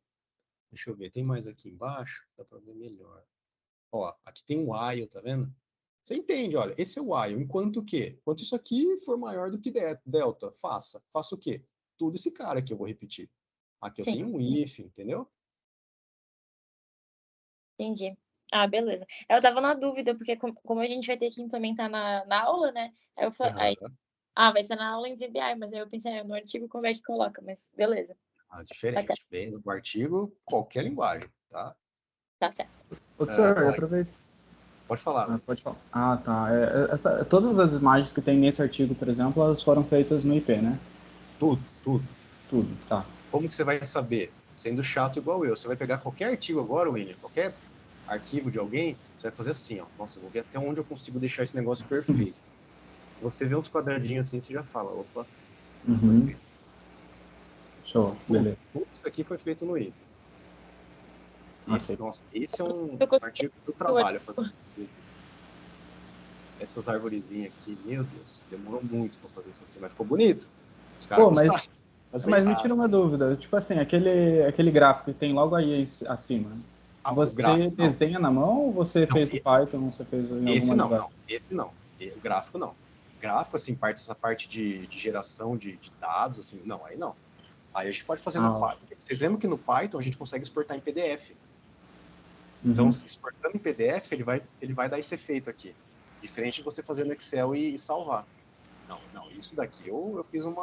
S1: Deixa eu ver, tem mais aqui embaixo? Dá para ver melhor. Ó, aqui tem um while, tá vendo? Você entende, olha, esse é o while. Enquanto que? Enquanto isso aqui for maior do que delta, faça. Faça o quê? Tudo esse cara aqui eu vou repetir. Aqui eu
S2: Sim,
S1: tenho um if, entendeu?
S2: entendi. Ah, beleza. Eu tava na dúvida, porque como a gente vai ter que implementar na aula, né? Aí eu falei,
S1: Aham.
S2: vai ser na aula em VBA, mas aí eu pensei, no artigo como é que coloca? Mas beleza,
S1: Ah,
S2: bacana,
S1: diferente. Bem, no artigo, qualquer linguagem, tá?
S2: tá certo.
S3: Ô, senhor,
S1: Ó,
S3: aproveita.
S1: pode falar, Will.
S3: Pode falar. Ah, tá. Todas as imagens que tem nesse artigo, por exemplo, elas foram feitas no IP, né?
S1: Tudo, tudo.
S3: Tudo, tá.
S1: Como que você vai saber? Sendo chato igual eu. Você vai pegar qualquer artigo agora, William, qualquer arquivo de alguém, você vai fazer assim, ó. Nossa, eu vou ver até onde eu consigo deixar esse negócio perfeito. Se você vê uns quadradinhos assim, você já fala, opa, foi
S3: Uhum.
S1: feito.
S3: Show,
S1: Então, tudo,
S3: beleza.
S1: tudo isso aqui foi feito no IP.
S3: Ok.
S1: Nossa, esse é um
S2: Eu consegui
S1: artigo do
S2: o
S1: trabalho fazer. Essas arvorezinhas aqui, meu Deus, demorou muito para fazer isso aqui, mas ficou bonito. Os caras
S3: Pô,
S1: gostaram,
S3: mas me tira
S1: aceitaram.
S3: uma dúvida. Tipo assim, aquele gráfico que tem logo aí acima,
S1: Ah, o
S3: você
S1: gráfico não.
S3: desenha na mão ou você
S1: Não,
S3: fez no Python, você fez em
S1: esse
S3: alguma
S1: não,
S3: linguagem?
S1: não, esse não. O gráfico não. Gráfico, assim, essa parte de geração de dados, assim, não, aí não. Aí a gente pode fazer no
S3: Ah,
S1: Python. Vocês lembram que no Python a gente consegue exportar em PDF? Então,
S3: uhum.
S1: exportando em PDF, ele vai dar esse efeito aqui. Diferente de você fazer no Excel e salvar. Não, não, isso daqui eu fiz um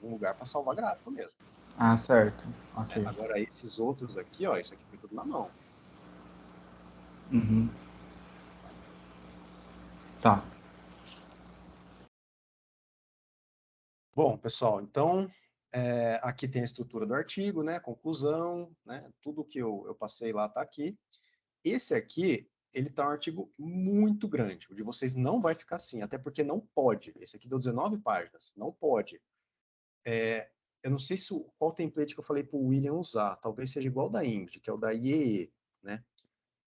S1: lugar para salvar gráfico mesmo.
S3: Ah, certo. Ok.
S1: Agora, esses outros aqui, ó, isso aqui foi tudo na mão.
S3: Uhum. Tá.
S1: Bom, pessoal, então aqui tem a estrutura do artigo, né? Conclusão, né? Tudo que eu passei lá está aqui. Esse aqui ele tá um artigo muito grande. O de vocês não vai ficar assim, até porque não pode. Esse aqui deu 19 páginas, não pode. Eu não sei qual template que eu falei para o William usar. Talvez seja igual da Ingrid, que é o da IEE, né?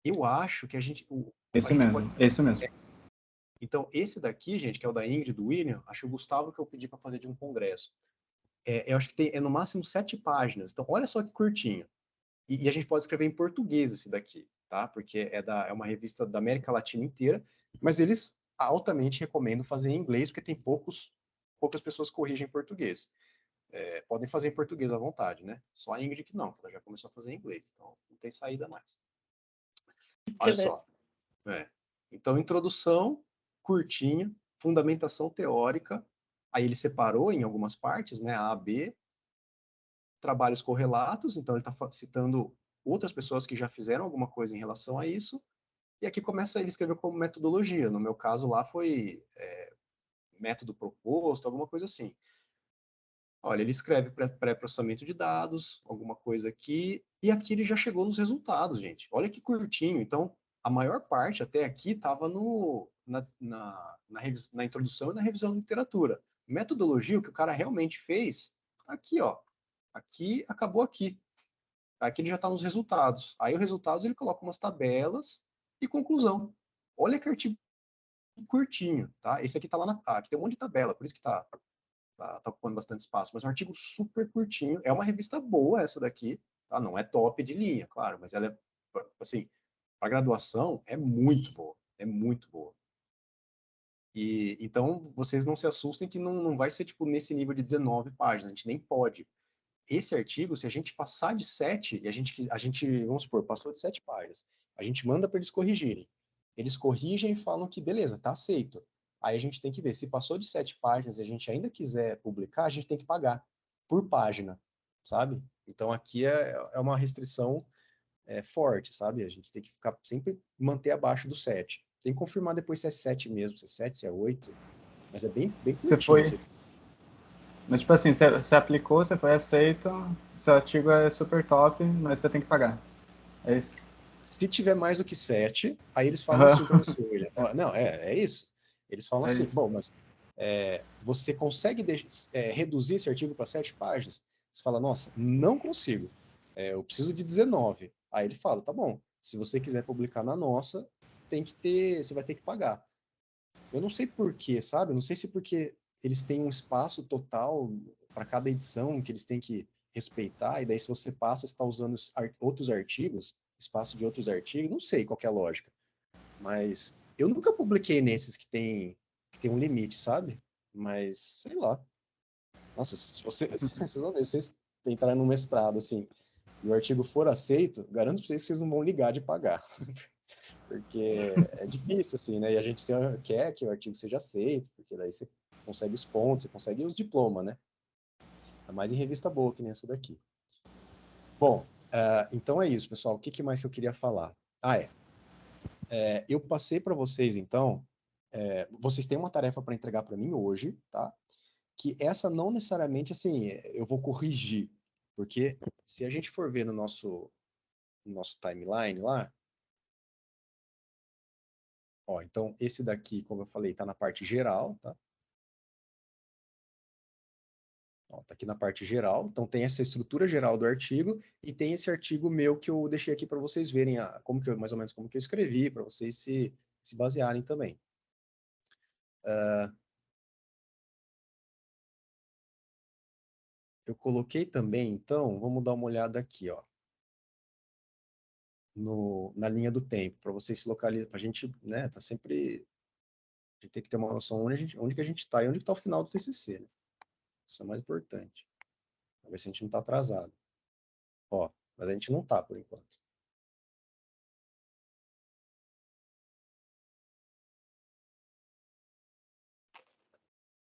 S1: Eu acho que a gente
S3: mesmo,
S1: pode...
S3: isso mesmo.
S1: Então, esse daqui, gente, que é o da Ingrid, do William, acho que o Gustavo que eu pedi para fazer de um congresso. Eu acho que é no máximo 7 páginas. Então, olha só que curtinho. E a gente pode escrever em português esse daqui, tá? Porque é uma revista da América Latina inteira, mas eles altamente recomendam fazer em inglês, porque tem poucas pessoas que corrigem em português. Podem fazer em português à vontade, né? Só a Ingrid que não, ela já começou a fazer em inglês, então não tem saída mais. Olha só. Então, introdução, curtinha, fundamentação teórica, aí ele separou em algumas partes, né? A, B, trabalhos correlatos, então ele está citando outras pessoas que já fizeram alguma coisa em relação a isso, e aqui começa ele escreveu como metodologia. No meu caso lá foi método proposto, alguma coisa assim. Olha, ele escreve pré-processamento de dados, alguma coisa aqui, e aqui ele já chegou nos resultados, gente. Olha que curtinho. Então, a maior parte até aqui estava na introdução e na revisão da literatura. Metodologia, o que o cara realmente fez, tá aqui, ó. Aqui, acabou aqui. Aqui ele já está nos resultados. Aí, os resultados, ele coloca umas tabelas e conclusão. Olha que artigo curtinho, tá? Esse aqui tá lá aqui tem um monte de tabela, por isso que tá ocupando bastante espaço, mas é um artigo super curtinho. É uma revista boa essa daqui, tá? Não é top de linha, claro, mas ela é, assim, para graduação é muito boa, é muito boa. E então vocês não se assustem que não vai ser tipo nesse nível de 19 páginas, a gente nem pode. Esse artigo, se a gente passar de 7, e a gente, vamos supor, passou de 7 páginas, a gente manda para eles corrigirem. Eles corrigem e falam que, beleza, tá aceito. Aí a gente tem que ver, se passou de 7 páginas e a gente ainda quiser publicar, a gente tem que pagar por página, sabe? Então aqui é uma restrição forte, sabe? A gente tem que ficar sempre manter abaixo do 7. Tem que confirmar depois se é 7 mesmo, se é 7, se é 8, mas é bem
S3: Você
S1: curtinho.
S3: foi... Mas, tipo assim, você aplicou, você foi aceito, seu artigo é super top, mas você tem que pagar. É isso?
S1: Se tiver mais do que 7, aí eles falam assim para você, William. Ó, não, é isso. Eles falam assim, bom, mas você consegue reduzir esse artigo para 7 páginas? Você fala, nossa, não consigo. Eu preciso de 19. Aí ele fala, tá bom, se você quiser publicar na nossa, você vai ter que pagar. Eu não sei por quê, sabe? Eu não sei se porque eles têm um espaço total para cada edição que eles têm que respeitar, e daí se você passa, está usando outros artigos, espaço de outros artigos, não sei qual é a lógica. Mas eu nunca publiquei nesses que tem um limite, sabe? Mas, sei lá. Nossa, se vocês vão ver, se vocês entrarem no mestrado, assim, e o artigo for aceito, garanto para vocês que vocês não vão ligar de pagar. Porque é difícil, assim, né? E a gente quer que o artigo seja aceito, porque daí você consegue os pontos, você consegue os diplomas, né? É mais em revista boa, que nem essa daqui. Bom, então é isso, pessoal. O que mais que eu queria falar? Eu passei para vocês, então, vocês têm uma tarefa para entregar para mim hoje, tá? Que essa não necessariamente, assim, eu vou corrigir, porque se a gente for ver no nosso timeline lá, ó, então esse daqui, como eu falei, está na parte geral, tá? Ó, tá aqui na parte geral, então tem essa estrutura geral do artigo e tem esse artigo meu que eu deixei aqui para vocês verem mais ou menos como que eu escrevi, para vocês se basearem também. Eu coloquei também, então, vamos dar uma olhada aqui, ó, na linha do tempo, para vocês se localizarem, para a gente, né, tá sempre, a gente tem que ter uma noção onde que a gente está e onde está o final do TCC, né? Isso é o mais importante, para ver se a gente não está atrasado. Ó, mas a gente não está por enquanto.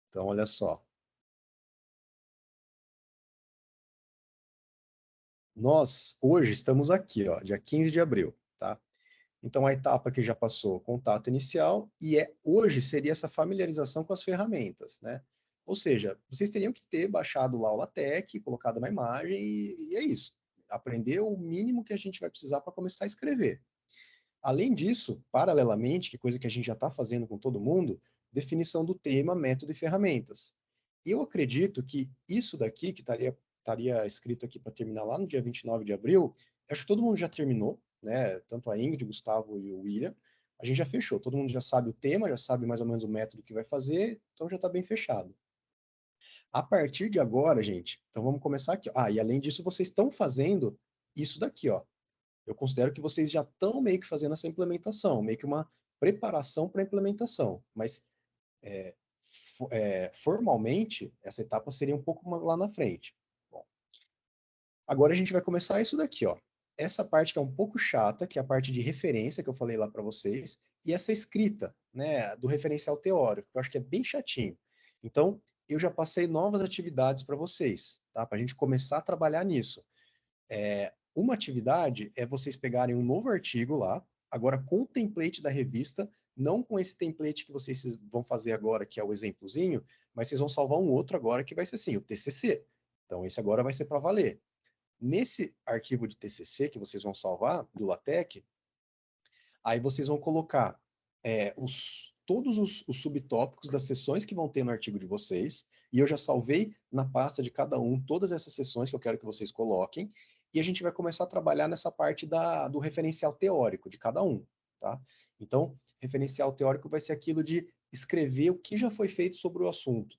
S1: Então, olha só. Nós, hoje, estamos aqui, ó, dia 15 de abril, tá? Então, a etapa que já passou, contato inicial, e hoje seria essa familiarização com as ferramentas, né? Ou seja, vocês teriam que ter baixado lá o LaTeX, colocado na imagem, e é isso. Aprender o mínimo que a gente vai precisar para começar a escrever. Além disso, paralelamente, que coisa que a gente já está fazendo com todo mundo, definição do tema, método e ferramentas. Eu acredito que isso daqui, que estaria escrito aqui para terminar lá no dia 29 de abril, acho que todo mundo já terminou, né? Tanto a Ingrid, o Gustavo e o William. A gente já fechou, todo mundo já sabe o tema, já sabe mais ou menos o método que vai fazer, então já está bem fechado. A partir de agora, gente, então vamos começar aqui. Ah, e além disso, vocês estão fazendo isso daqui, ó. Eu considero que vocês já estão meio que fazendo essa implementação, meio que uma preparação para a implementação, mas formalmente, essa etapa seria um pouco lá na frente. Bom, agora a gente vai começar isso daqui, ó. Essa parte que é um pouco chata, que é a parte de referência que eu falei lá para vocês, e essa escrita, né, do referencial teórico, que eu acho que é bem chatinho. Então, eu já passei novas atividades para vocês, tá? Para a gente começar a trabalhar nisso. Uma atividade é vocês pegarem um novo artigo lá, agora com o template da revista, não com esse template que vocês vão fazer agora, que é o exemplozinho, mas vocês vão salvar um outro agora que vai ser assim, o TCC. Então, esse agora vai ser para valer. Nesse arquivo de TCC que vocês vão salvar, do LaTeX, aí vocês vão colocar todos os subtópicos das sessões que vão ter no artigo de vocês, e eu já salvei na pasta de cada um todas essas sessões que eu quero que vocês coloquem, e a gente vai começar a trabalhar nessa parte do referencial teórico de cada um, tá? Então, referencial teórico vai ser aquilo de escrever o que já foi feito sobre o assunto,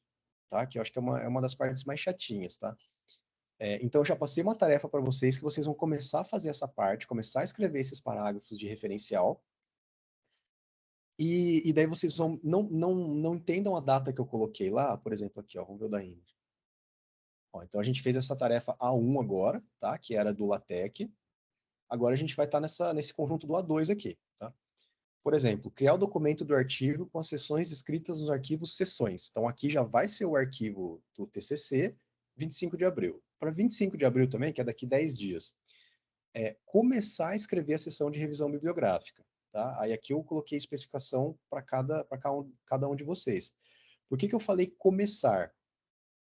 S1: tá? Que eu acho que é uma das partes mais chatinhas, tá? Então, eu já passei uma tarefa para vocês que vocês vão começar a fazer essa parte, começar a escrever esses parágrafos de referencial, e daí vocês não entendam a data que eu coloquei lá, por exemplo, aqui, ó, vamos ver o da Ingrid. Ó, então a gente fez essa tarefa A1 agora, tá? Que era do LaTeX. Agora a gente vai estar nesse conjunto do A2 aqui, tá? Por exemplo, criar o documento do artigo com as seções descritas nos arquivos seções. Então aqui já vai ser o arquivo do TCC, 25 de abril. Para 25 de abril também, que é daqui 10 dias, começar a escrever a sessão de revisão bibliográfica. Tá? Aí aqui eu coloquei especificação para cada um de vocês. Por que eu falei começar?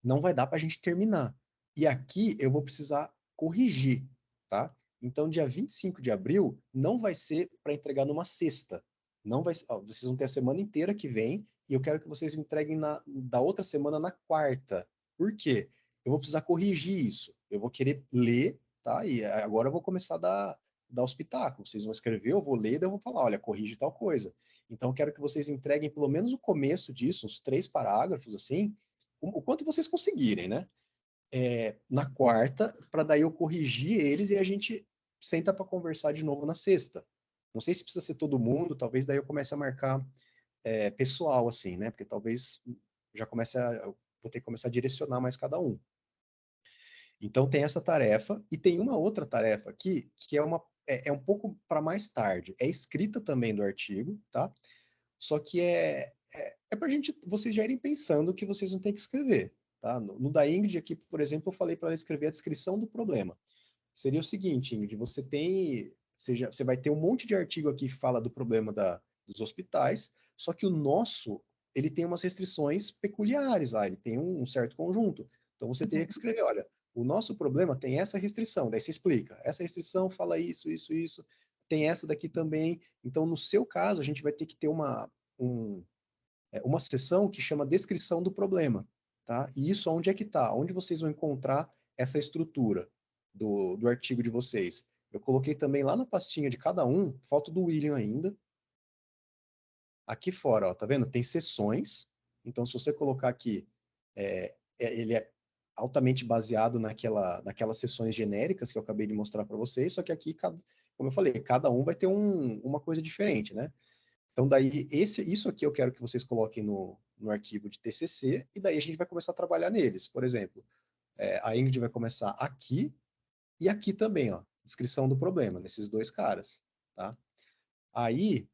S1: Não vai dar para a gente terminar. E aqui eu vou precisar corrigir, tá? Então, dia 25 de abril não vai ser para entregar numa sexta. Não vai, vocês vão ter a semana inteira que vem e eu quero que vocês entreguem da outra semana na quarta. Por quê? Eu vou precisar corrigir isso. Eu vou querer ler, tá? E agora eu vou começar a dar os pitacos. Vocês vão escrever, eu vou ler, daí eu vou falar, olha, corrige tal coisa. Então, eu quero que vocês entreguem pelo menos o começo disso, uns 3 parágrafos, assim, o quanto vocês conseguirem, né? Na quarta, para daí eu corrigir eles e a gente senta para conversar de novo na sexta. Não sei se precisa ser todo mundo, talvez daí eu comece a marcar pessoal, assim, né? Porque talvez já vou ter que começar a direcionar mais cada um. Então tem essa tarefa, e tem uma outra tarefa aqui, que é um pouco para mais tarde. É escrita também do artigo, tá? Só que para vocês já irem pensando que vocês não têm que escrever. Tá? No da Ingrid aqui, por exemplo, eu falei para ela escrever a descrição do problema. Seria o seguinte, Ingrid, você vai ter um monte de artigo aqui que fala do problema dos hospitais, só que o nosso, ele tem umas restrições peculiares lá, ele tem um certo conjunto. Então você teria que escrever, olha, o nosso problema tem essa restrição, daí você explica. Essa restrição fala isso, isso, isso. Tem essa daqui também. Então, no seu caso, a gente vai ter que ter uma seção que chama descrição do problema, tá? E isso onde é que está? Onde vocês vão encontrar essa estrutura do artigo de vocês? Eu coloquei também lá na pastinha de cada um, falta do William ainda. Aqui fora, ó, tá vendo? Tem seções. Então, se você colocar aqui, ele é altamente baseado naquelas seções genéricas que eu acabei de mostrar para vocês, só que aqui, como eu falei, cada um vai ter uma coisa diferente, né? Então, daí, isso aqui eu quero que vocês coloquem no arquivo de TCC, e daí a gente vai começar a trabalhar neles. Por exemplo, a Ingrid vai começar aqui, e aqui também, ó, descrição do problema, nesses 2 caras, tá? Aí,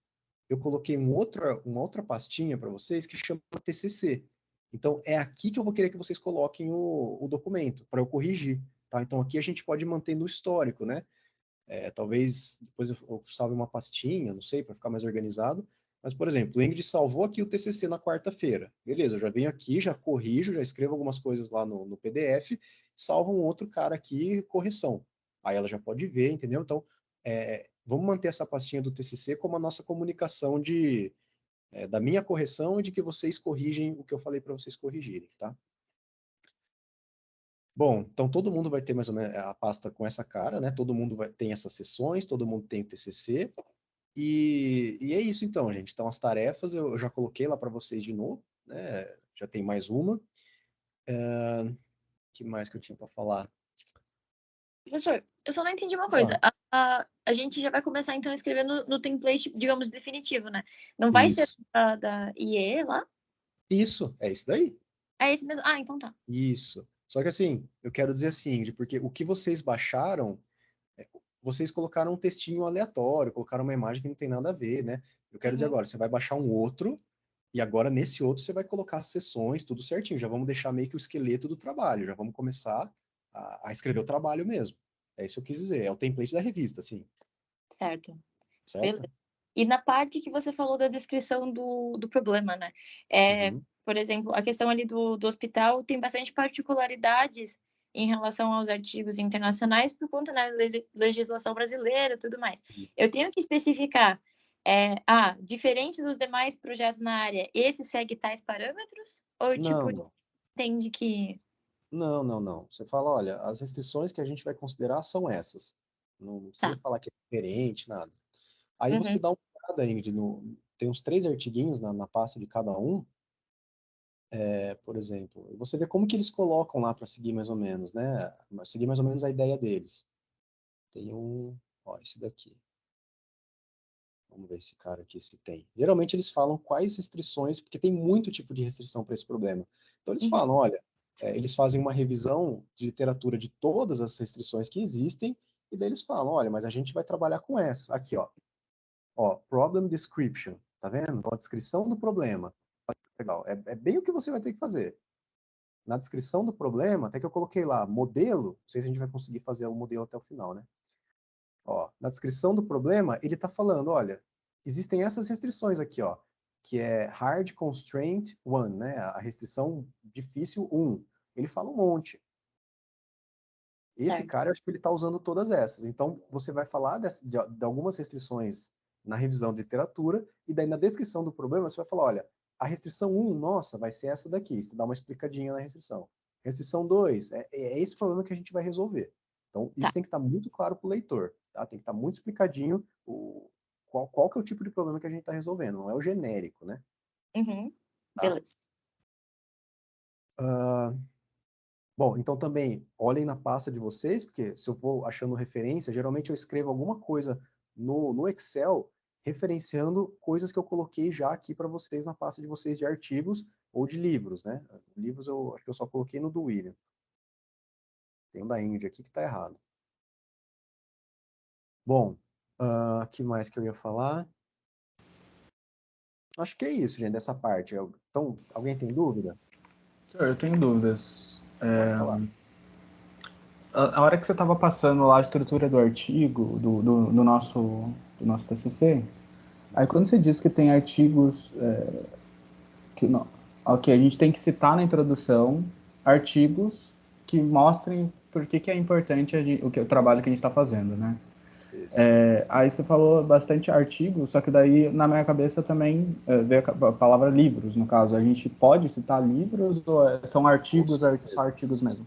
S1: eu coloquei uma outra pastinha para vocês que chama TCC. Então, é aqui que eu vou querer que vocês coloquem o documento, para eu corrigir, tá? Então, aqui a gente pode manter no histórico, né? Talvez depois eu salve uma pastinha, não sei, para ficar mais organizado. Mas, por exemplo, o Ingrid salvou aqui o TCC na quarta-feira. Beleza, eu já venho aqui, já corrijo, já escrevo algumas coisas lá no PDF, salvo um outro cara aqui, correção. Aí ela já pode ver, entendeu? Então, vamos manter essa pastinha do TCC como a nossa comunicação da minha correção e de que vocês corrigem o que eu falei para vocês corrigirem, tá? Bom, então todo mundo vai ter mais ou menos a pasta com essa cara, né? Todo mundo tem essas sessões, todo mundo tem o TCC. E é isso então, gente. Então as tarefas eu já coloquei lá para vocês de novo, né? Já tem mais uma. Que mais que eu tinha para falar?
S2: Professor, eu só não entendi uma
S1: Ah,
S2: coisa. A gente já vai começar, então, a escrever no template, digamos, definitivo, né? Não vai ser
S1: isso.
S2: da IE lá?
S1: Isso, é isso daí.
S2: É esse mesmo? Ah, então tá.
S1: Isso. Só que assim, eu quero dizer assim, porque o que vocês baixaram, vocês colocaram um textinho aleatório, colocaram uma imagem que não tem nada a ver, né? Eu quero dizer
S2: Uhum.
S1: agora, você vai baixar um outro, e agora nesse outro você vai colocar as sessões, tudo certinho. Já vamos deixar meio que o esqueleto do trabalho, já vamos começar a escrever o trabalho mesmo. É isso que eu quis dizer, é o template da revista, assim,
S2: Certo.
S1: certo?
S2: Beleza. E na parte que você falou da descrição do problema, né?
S1: Uhum.
S2: Por exemplo, a questão ali do hospital tem bastante particularidades em relação aos artigos internacionais por conta da legislação brasileira e tudo mais. Eu
S1: Isso.
S2: tenho que especificar, diferente dos demais projetos na área, esse segue tais parâmetros? Ou, tipo,
S1: Não, não.
S2: entende que...
S1: Não, não, não. Você fala, olha, as restrições que a gente vai considerar são essas. Não precisa
S2: Tá.
S1: falar que é diferente, nada. Aí
S2: Uhum.
S1: você dá uma olhada, Ingrid, tem uns 3 artiguinhos na pasta de cada um, por exemplo. E você vê como que eles colocam lá para seguir mais ou menos, né? Seguir mais ou menos a ideia deles. Tem ó, esse daqui. Vamos ver esse cara aqui se tem. Geralmente eles falam quais restrições, porque tem muito tipo de restrição para esse problema. Então eles
S2: Uhum.
S1: falam, olha, eles fazem uma revisão de literatura de todas as restrições que existem, e daí eles falam, olha, mas a gente vai trabalhar com essas. Aqui, ó, problem description, tá vendo? Ó, a descrição do problema. Legal, é bem o que você vai ter que fazer. Na descrição do problema, até que eu coloquei lá, modelo, não sei se a gente vai conseguir fazer o modelo até o final, né? Ó, na descrição do problema, ele está falando, olha, existem essas restrições aqui, ó, que é hard constraint 1, né? A restrição difícil 1. Ele fala um monte. Esse
S2: Certo.
S1: cara, eu acho que ele está usando todas essas. Então, você vai falar de algumas restrições na revisão de literatura, e daí na descrição do problema, você vai falar, olha, a restrição 1, nossa, vai ser essa daqui. Você dá uma explicadinha na restrição. Restrição 2, é esse problema que a gente vai resolver. Então,
S2: Tá.
S1: isso tem que estar muito claro para o leitor. Tá? Tem que estar muito explicadinho qual que é o tipo de problema que a gente está resolvendo. Não é o genérico, né?
S2: Uhum.
S1: Tá?
S2: Beleza.
S1: Bom, então também olhem na pasta de vocês, porque se eu vou achando referência, geralmente eu escrevo alguma coisa no Excel referenciando coisas que eu coloquei já aqui para vocês na pasta de vocês de artigos ou de livros, né? Livros eu acho que eu só coloquei no do William. Tem um da Índia aqui que está errado. Bom, que mais que eu ia falar? Acho que é isso, gente, dessa parte. Então, alguém tem dúvida?
S3: Senhor, eu tenho dúvidas.
S1: Pode falar.
S3: A hora que você estava passando lá a estrutura do artigo, do nosso TCC, aí quando você diz que tem artigos que não, ok, a gente tem que citar na introdução artigos que mostrem por que é importante o trabalho que a gente está fazendo, né?
S1: Isso.
S3: Aí você falou bastante artigo, só que daí na minha cabeça também veio a palavra livros, no caso. A gente pode citar livros ou são
S1: Com
S3: artigos, só
S1: certeza.
S3: artigos mesmo?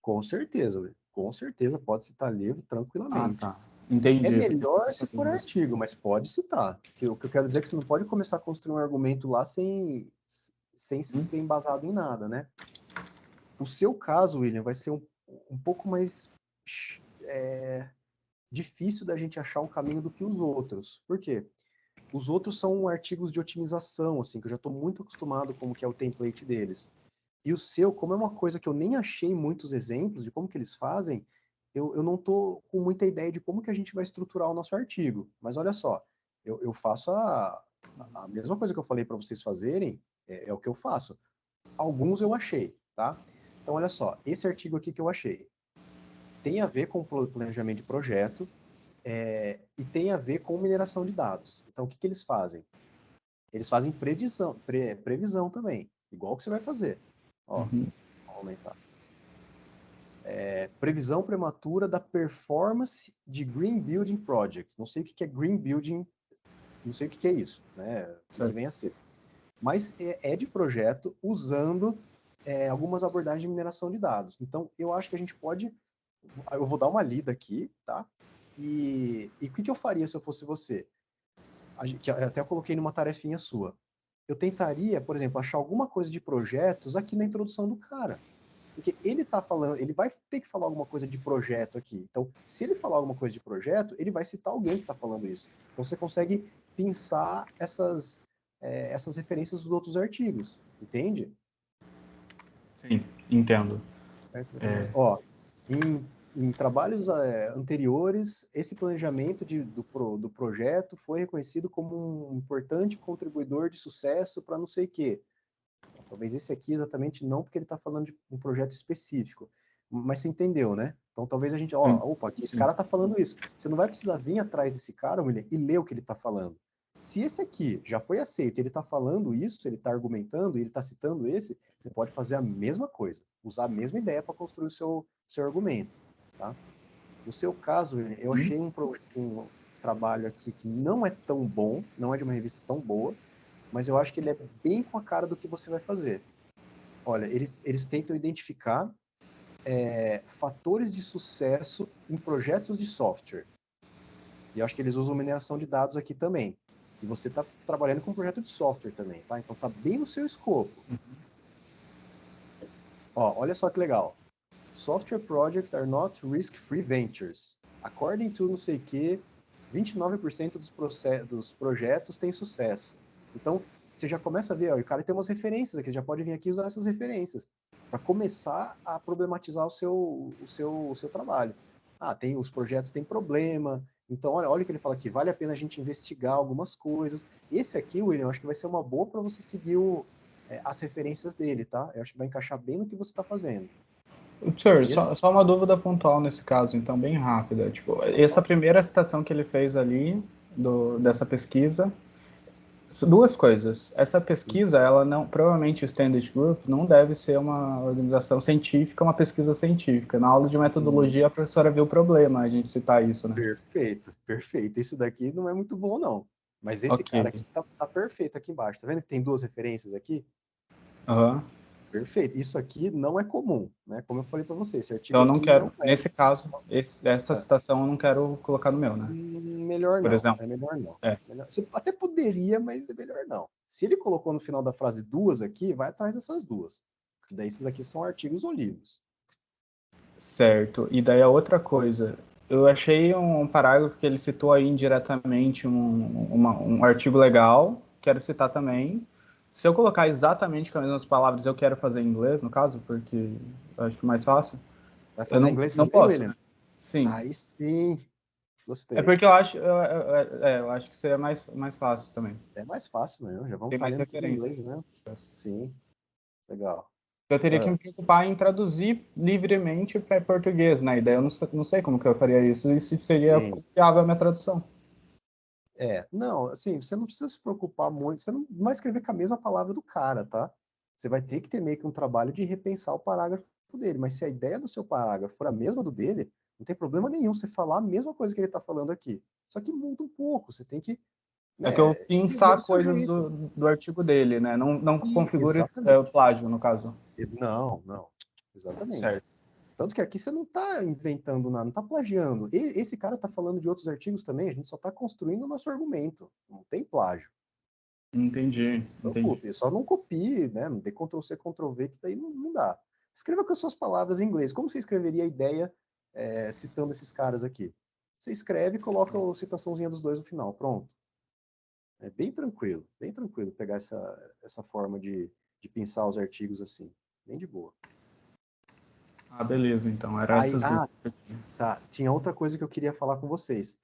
S1: Com certeza, Will. Com certeza pode citar livro
S3: Ah,
S1: tranquilamente.
S3: tá.
S1: É
S3: Entendi.
S1: melhor se
S3: Essa
S1: for
S3: dúvida.
S1: artigo, mas pode citar. O que eu quero dizer é que você não pode começar a construir um argumento lá sem
S3: Hum?
S1: ser embasado em nada, né? O seu caso, William, vai ser um pouco mais é, difícil da gente achar um caminho do que os outros. Por quê? Os outros são artigos de otimização, assim, que eu já estou muito acostumado com o que é o template deles. E o seu, como é uma coisa que eu nem achei muitos exemplos de como que eles fazem, eu não estou com muita ideia de como que a gente vai estruturar o nosso artigo. Mas olha só, eu faço a mesma coisa que eu falei para vocês fazerem, é o que eu faço. Alguns eu achei, tá? Então, olha só, esse artigo aqui que eu achei tem a ver com planejamento de projeto e tem a ver com mineração de dados. Então, o que eles fazem? Eles fazem previsão também, igual que você vai fazer. Ó,
S3: Uhum.
S1: vou aumentar. previsão prematura da performance de Green Building Projects. Não sei o que é Green Building, não sei o que é isso, né? O que vem a ser. Mas é de projeto usando algumas abordagens de mineração de dados. Então, eu acho que a gente pode... Eu vou dar uma lida aqui, tá? E o que eu faria se eu fosse você? Que até eu coloquei numa tarefinha sua. Eu tentaria, por exemplo, achar alguma coisa de projetos aqui na introdução do cara. Porque ele tá falando, ele vai ter que falar alguma coisa de projeto aqui. Então, se ele falar alguma coisa de projeto, ele vai citar alguém que está falando isso. Então, você consegue pensar essas referências dos outros artigos, entende?
S3: Sim, entendo.
S1: Ó, em trabalhos anteriores, esse planejamento do projeto foi reconhecido como um importante contribuidor de sucesso para não sei o quê. Talvez esse aqui exatamente não, porque ele está falando de um projeto específico. Mas você entendeu, né? Então talvez a gente, opa, aqui esse cara está falando isso. Você não vai precisar vir atrás desse cara, William, e ler o que ele está falando. Se esse aqui já foi aceito, ele está falando isso, ele está argumentando, ele está citando esse, você pode fazer a mesma coisa, usar a mesma ideia para construir o seu argumento, tá? No seu caso, William, eu achei um trabalho aqui que não é tão bom, não é de uma revista tão boa, mas eu acho que ele é bem com a cara do que você vai fazer. Olha, eles tentam identificar fatores de sucesso em projetos de software. E eu acho que eles usam mineração de dados aqui também. E você está trabalhando com um projeto de software também, tá? Então tá bem no seu escopo. Ó, olha só que legal. Software projects are not risk-free ventures. According to não sei o que, 29% dos projetos têm sucesso. Então, você já começa a ver, ó, o cara tem umas referências aqui, você já pode vir aqui e usar essas referências para começar a problematizar o seu trabalho. Os projetos têm problema, então olha o que ele fala aqui, vale a pena a gente investigar algumas coisas. Esse aqui, William, eu acho que vai ser uma boa para você seguir as referências dele, tá? Eu acho que vai encaixar bem no que você está fazendo.
S3: Senhor, só uma dúvida pontual nesse caso, então, bem rápida. Tipo, essa primeira citação que ele fez ali, dessa pesquisa, duas coisas. Essa pesquisa, ela não, provavelmente o Standard Group não deve ser uma organização científica, uma pesquisa científica. Na aula de metodologia, a professora viu o problema, a gente citar isso, né?
S1: Perfeito, perfeito. Isso daqui não é muito bom, não. Mas esse cara aqui tá perfeito aqui embaixo. Tá vendo que tem duas referências aqui?
S3: Aham.
S1: Perfeito. Isso aqui não é comum, né? Como eu falei para você, esse artigo
S3: Então eu não
S1: aqui
S3: quero,
S1: não é.
S3: nesse caso, essa citação eu não quero colocar no meu, né?
S1: Melhor
S3: Por
S1: não.
S3: exemplo.
S1: É melhor não.
S3: É.
S1: Você até poderia, mas é melhor não. Se ele colocou no final da frase duas aqui, vai atrás dessas duas. Porque daí esses aqui são artigos ou livros.
S3: Certo. E daí a outra coisa, eu achei um parágrafo que ele citou aí indiretamente um artigo legal, quero citar também. Se eu colocar exatamente com as mesmas palavras, eu quero fazer em inglês, no caso, porque eu acho mais fácil.
S1: Vai fazer
S3: Eu
S1: em inglês
S3: não
S1: também,
S3: posso,
S1: William?
S3: né? Sim.
S1: Aí sim. Gostei.
S3: É porque eu acho que seria mais fácil também.
S1: É mais fácil mesmo. Já vamos
S3: Tem mais
S1: fazendo tudo em
S3: referência.
S1: inglês mesmo. Sim. Legal.
S3: Eu teria que me preocupar em traduzir livremente para português, né? E daí eu não sei como que eu faria isso e se seria
S1: Sim.
S3: confiável a minha tradução.
S1: Não, assim, você não precisa se preocupar muito, você não vai escrever com a mesma palavra do cara, tá? Você vai ter que ter meio que um trabalho de repensar o parágrafo dele, mas se a ideia do seu parágrafo for a mesma do dele, não tem problema nenhum você falar a mesma coisa que ele está falando aqui. Só que muda um pouco, você tem que,
S3: É que eu
S1: escrever do
S3: pensar
S1: seu
S3: coisas
S1: jeito.
S3: do artigo dele, né? Não configure o
S1: Exatamente.
S3: plágio, no caso.
S1: Não, exatamente.
S3: Certo.
S1: Tanto que aqui você não está inventando nada, não está plagiando. Esse cara está falando de outros artigos também, a gente só está construindo o nosso argumento. Não tem plágio.
S3: Entendi.
S1: Só não copie, né? Não dê Ctrl+C, Ctrl+V, que daí não dá. Escreva com as suas palavras em inglês. Como você escreveria a ideia citando esses caras aqui? Você escreve e coloca a citaçãozinha dos dois no final. Pronto. É bem tranquilo pegar essa forma de pensar os artigos assim. Bem de boa.
S3: Ah, beleza, então. Era essas duas.
S1: Tá. Tinha outra coisa que eu queria falar com vocês.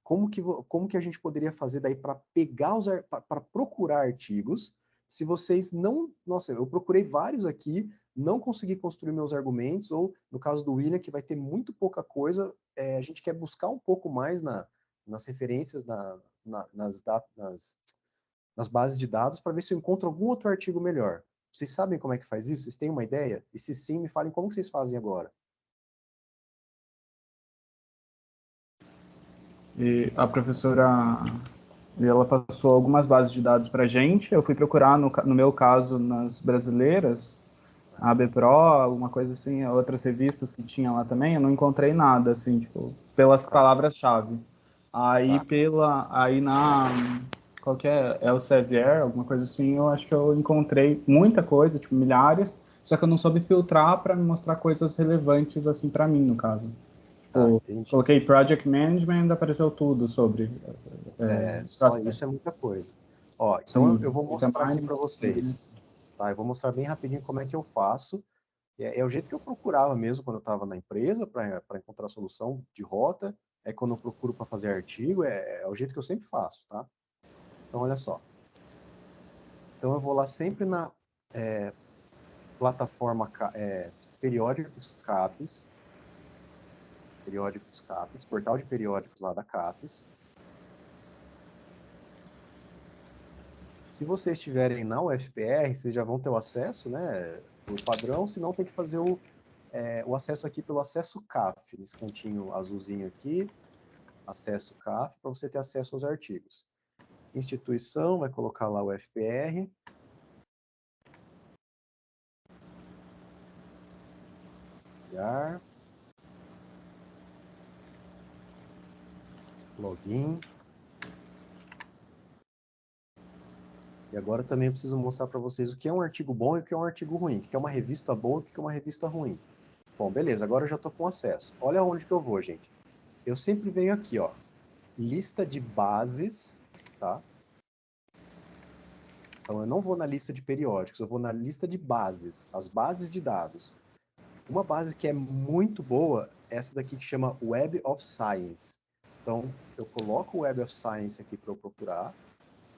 S1: Como que a gente poderia fazer daí para pegar para procurar artigos, se vocês não... Nossa, eu procurei vários aqui, não consegui construir meus argumentos, ou no caso do William, que vai ter muito pouca coisa, a gente quer buscar um pouco mais nas referências, nas bases de dados, para ver se eu encontro algum outro artigo melhor. Vocês sabem como é que faz isso? Vocês têm uma ideia? E se sim, me falem como que vocês fazem agora.
S3: E a professora, ela passou algumas bases de dados para a gente. Eu fui procurar, no meu caso, nas brasileiras, a ABPRO, alguma coisa assim, outras revistas que tinha lá também, eu não encontrei nada, assim, tipo, pelas
S1: Tá,
S3: palavras-chave. Aí
S1: tá.
S3: qual que é? Elsevier, alguma coisa assim, eu acho que eu encontrei muita coisa, tipo, milhares, só que eu não soube filtrar para me mostrar coisas relevantes, assim, para mim, no caso.
S1: Tá,
S3: Tipo,
S1: entendi.
S3: coloquei Project Management e apareceu tudo sobre
S1: Só
S3: prospect.
S1: isso é muita coisa. Ó, então eu
S3: Sim,
S1: vou
S3: data
S1: mostrar aqui
S3: mining,
S1: para
S3: né?
S1: vocês. Tá, eu vou mostrar bem rapidinho como é que eu faço. É o jeito que eu procurava mesmo quando eu estava na empresa para encontrar solução de rota. É quando eu procuro para fazer artigo, é o jeito que eu sempre faço, tá? Então, olha só. Então, eu vou lá sempre na plataforma periódicos CAPES, portal de periódicos lá da CAPES. Se vocês estiverem na UFPR, vocês já vão ter o acesso, né, por padrão, senão tem que fazer o acesso aqui pelo acesso CAF, nesse cantinho azulzinho aqui, acesso CAF, para você ter acesso aos artigos. Instituição, vai colocar lá o UFPR. Login. E agora também eu preciso mostrar para vocês o que é um artigo bom e o que é um artigo ruim, o que é uma revista boa e o que é uma revista ruim. Bom, beleza, agora eu já estou com acesso. Olha onde que eu vou, gente. Eu sempre venho aqui, ó, lista de bases, tá? Então eu não vou na lista de periódicos, eu vou na lista de bases, as bases de dados. Uma base que é muito boa é essa daqui que chama Web of Science. Então eu coloco o Web of Science aqui para eu procurar,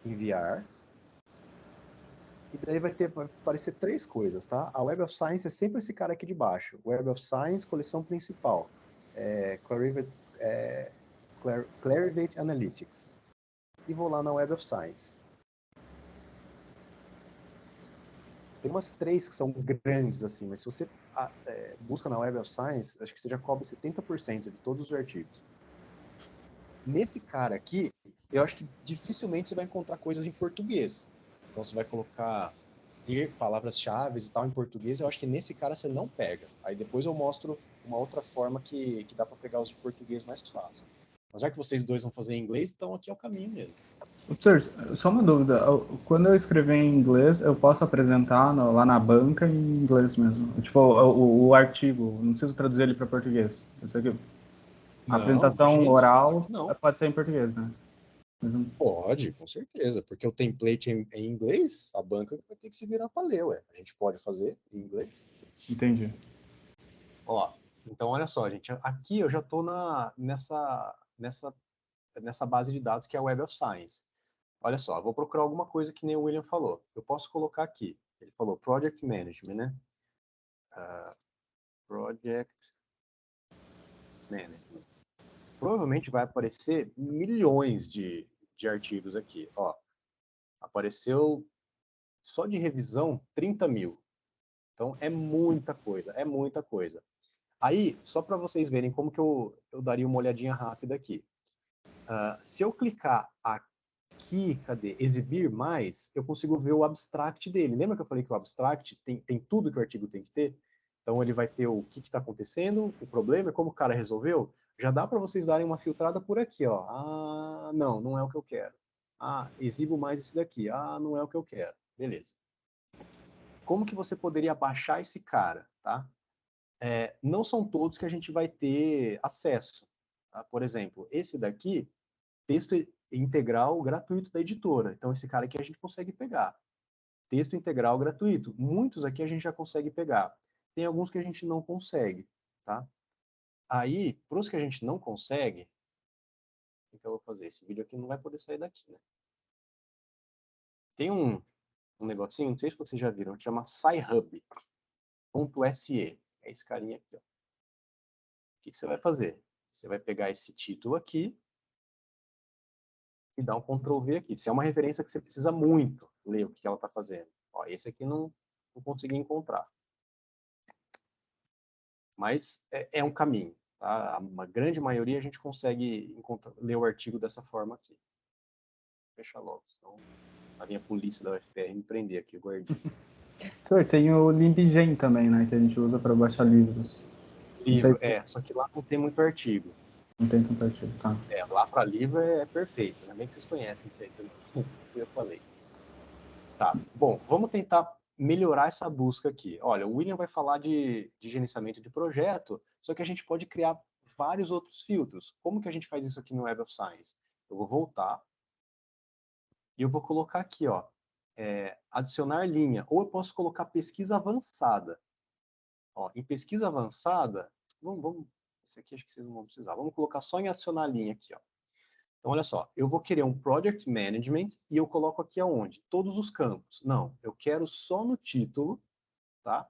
S1: enviar. E daí vai aparecer três coisas, tá? A Web of Science é sempre esse cara aqui de baixo. Web of Science, coleção principal. Clarivate Analytics. E vou lá na Web of Science. Tem umas três que são grandes, assim, mas se você busca na Web of Science, acho que você já cobre 70% de todos os artigos. Nesse cara aqui, eu acho que dificilmente você vai encontrar coisas em português. Então você vai colocar palavras-chave e tal em português, eu acho que nesse cara você não pega. Aí depois eu mostro uma outra forma que dá para pegar os de português mais fácil. Mas já que vocês dois vão fazer em inglês, então aqui é o caminho mesmo.
S3: Sir, só uma dúvida. Quando eu escrever em inglês, eu posso apresentar lá na banca em inglês mesmo? Tipo, o artigo, não preciso traduzir ele para português. A
S1: Não,
S3: apresentação
S1: imagina, claro
S3: oral
S1: que não.
S3: pode ser em português, né? Mas
S1: Pode, com certeza, porque o template em inglês, a banca vai ter que se virar para ler, ué. A gente pode fazer em inglês.
S3: entendi.
S1: Ó, então olha só, gente, aqui eu já estou nessa base de dados que é a Web of Science. Olha só, eu vou procurar alguma coisa que nem o William falou. Eu posso colocar aqui. Ele falou Project Management, né? Project Management. Provavelmente vai aparecer milhões de artigos aqui. Ó, apareceu só de revisão 30 mil. Então é muita coisa, é muita coisa. Aí, só para vocês verem como que eu daria uma olhadinha rápida aqui. Se eu clicar aqui, cadê? Exibir mais, eu consigo ver o abstract dele. Lembra que eu falei que o abstract tem tudo que o artigo tem que ter? Então ele vai ter o que está acontecendo, o problema, como o cara resolveu. Já dá para vocês darem uma filtrada por aqui, ó. Ah, não, não é o que eu quero. Ah, exibo mais esse daqui. Ah, não é o que eu quero. Beleza. Como que você poderia baixar esse cara, tá? Não são todos que a gente vai ter acesso. Tá? Por exemplo, esse daqui, texto integral gratuito da editora. Então, esse cara aqui a gente consegue pegar. Texto integral gratuito. Muitos aqui a gente já consegue pegar. Tem alguns que a gente não consegue. Tá? Aí, para os que a gente não consegue, o que eu vou fazer? Esse vídeo aqui não vai poder sair daqui. Né? Tem um negocinho, não sei se vocês já viram, que chama SciHub.se. É esse carinha aqui. Ó. O que você vai fazer? Você vai pegar esse título aqui e dar um Ctrl V aqui. Se é uma referência que você precisa muito ler o que ela está fazendo. Ó, esse aqui não não consegui encontrar. Mas é um caminho, tá? Uma grande maioria a gente consegue ler o artigo dessa forma aqui. Fecha logo, senão a minha polícia da UFPR me prender aqui, o guardinha.
S3: Tem o LibGen também, né? Que a gente usa para baixar livros.
S1: Livro, só que lá não tem muito artigo.
S3: Não tem tanto artigo, tá.
S1: Lá para livro é perfeito, ainda bem que vocês conhecem isso aí também, que eu falei. Tá, bom, vamos tentar melhorar essa busca aqui. Olha, o William vai falar de gerenciamento de projeto, só que a gente pode criar vários outros filtros. Como que a gente faz isso aqui no Web of Science? Eu vou voltar e eu vou colocar aqui, ó, adicionar linha, ou eu posso colocar pesquisa avançada. Ó, em pesquisa avançada, esse aqui acho que vocês não vão precisar. Vamos colocar só em adicionar linha aqui, ó. Então, olha só, eu vou querer um Project Management e eu coloco aqui aonde? Todos os campos. Não, eu quero só no título, tá?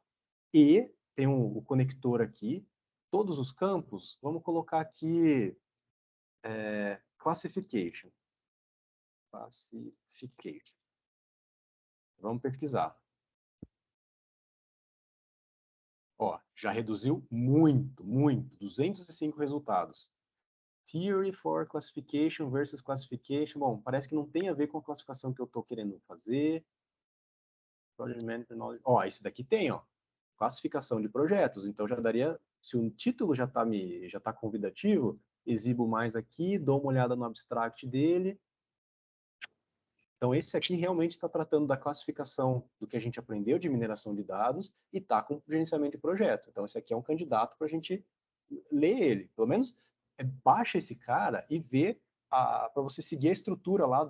S1: E tem o conector aqui, todos os campos, vamos colocar aqui Classification. Classification. Vamos pesquisar. Ó, já reduziu muito, muito, 205 resultados. Theory for Classification versus Classification. Bom, parece que não tem a ver com a classificação que eu estou querendo fazer. Project Management Knowledge. Ó, esse daqui tem, ó. Classificação de projetos. Então já daria, se o título já tá convidativo, exibo mais aqui, dou uma olhada no abstract dele. Então esse aqui realmente está tratando da classificação do que a gente aprendeu de mineração de dados e está com gerenciamento de projeto. Então esse aqui é um candidato para a gente ler ele. Pelo menos baixa esse cara e vê para você seguir a estrutura lá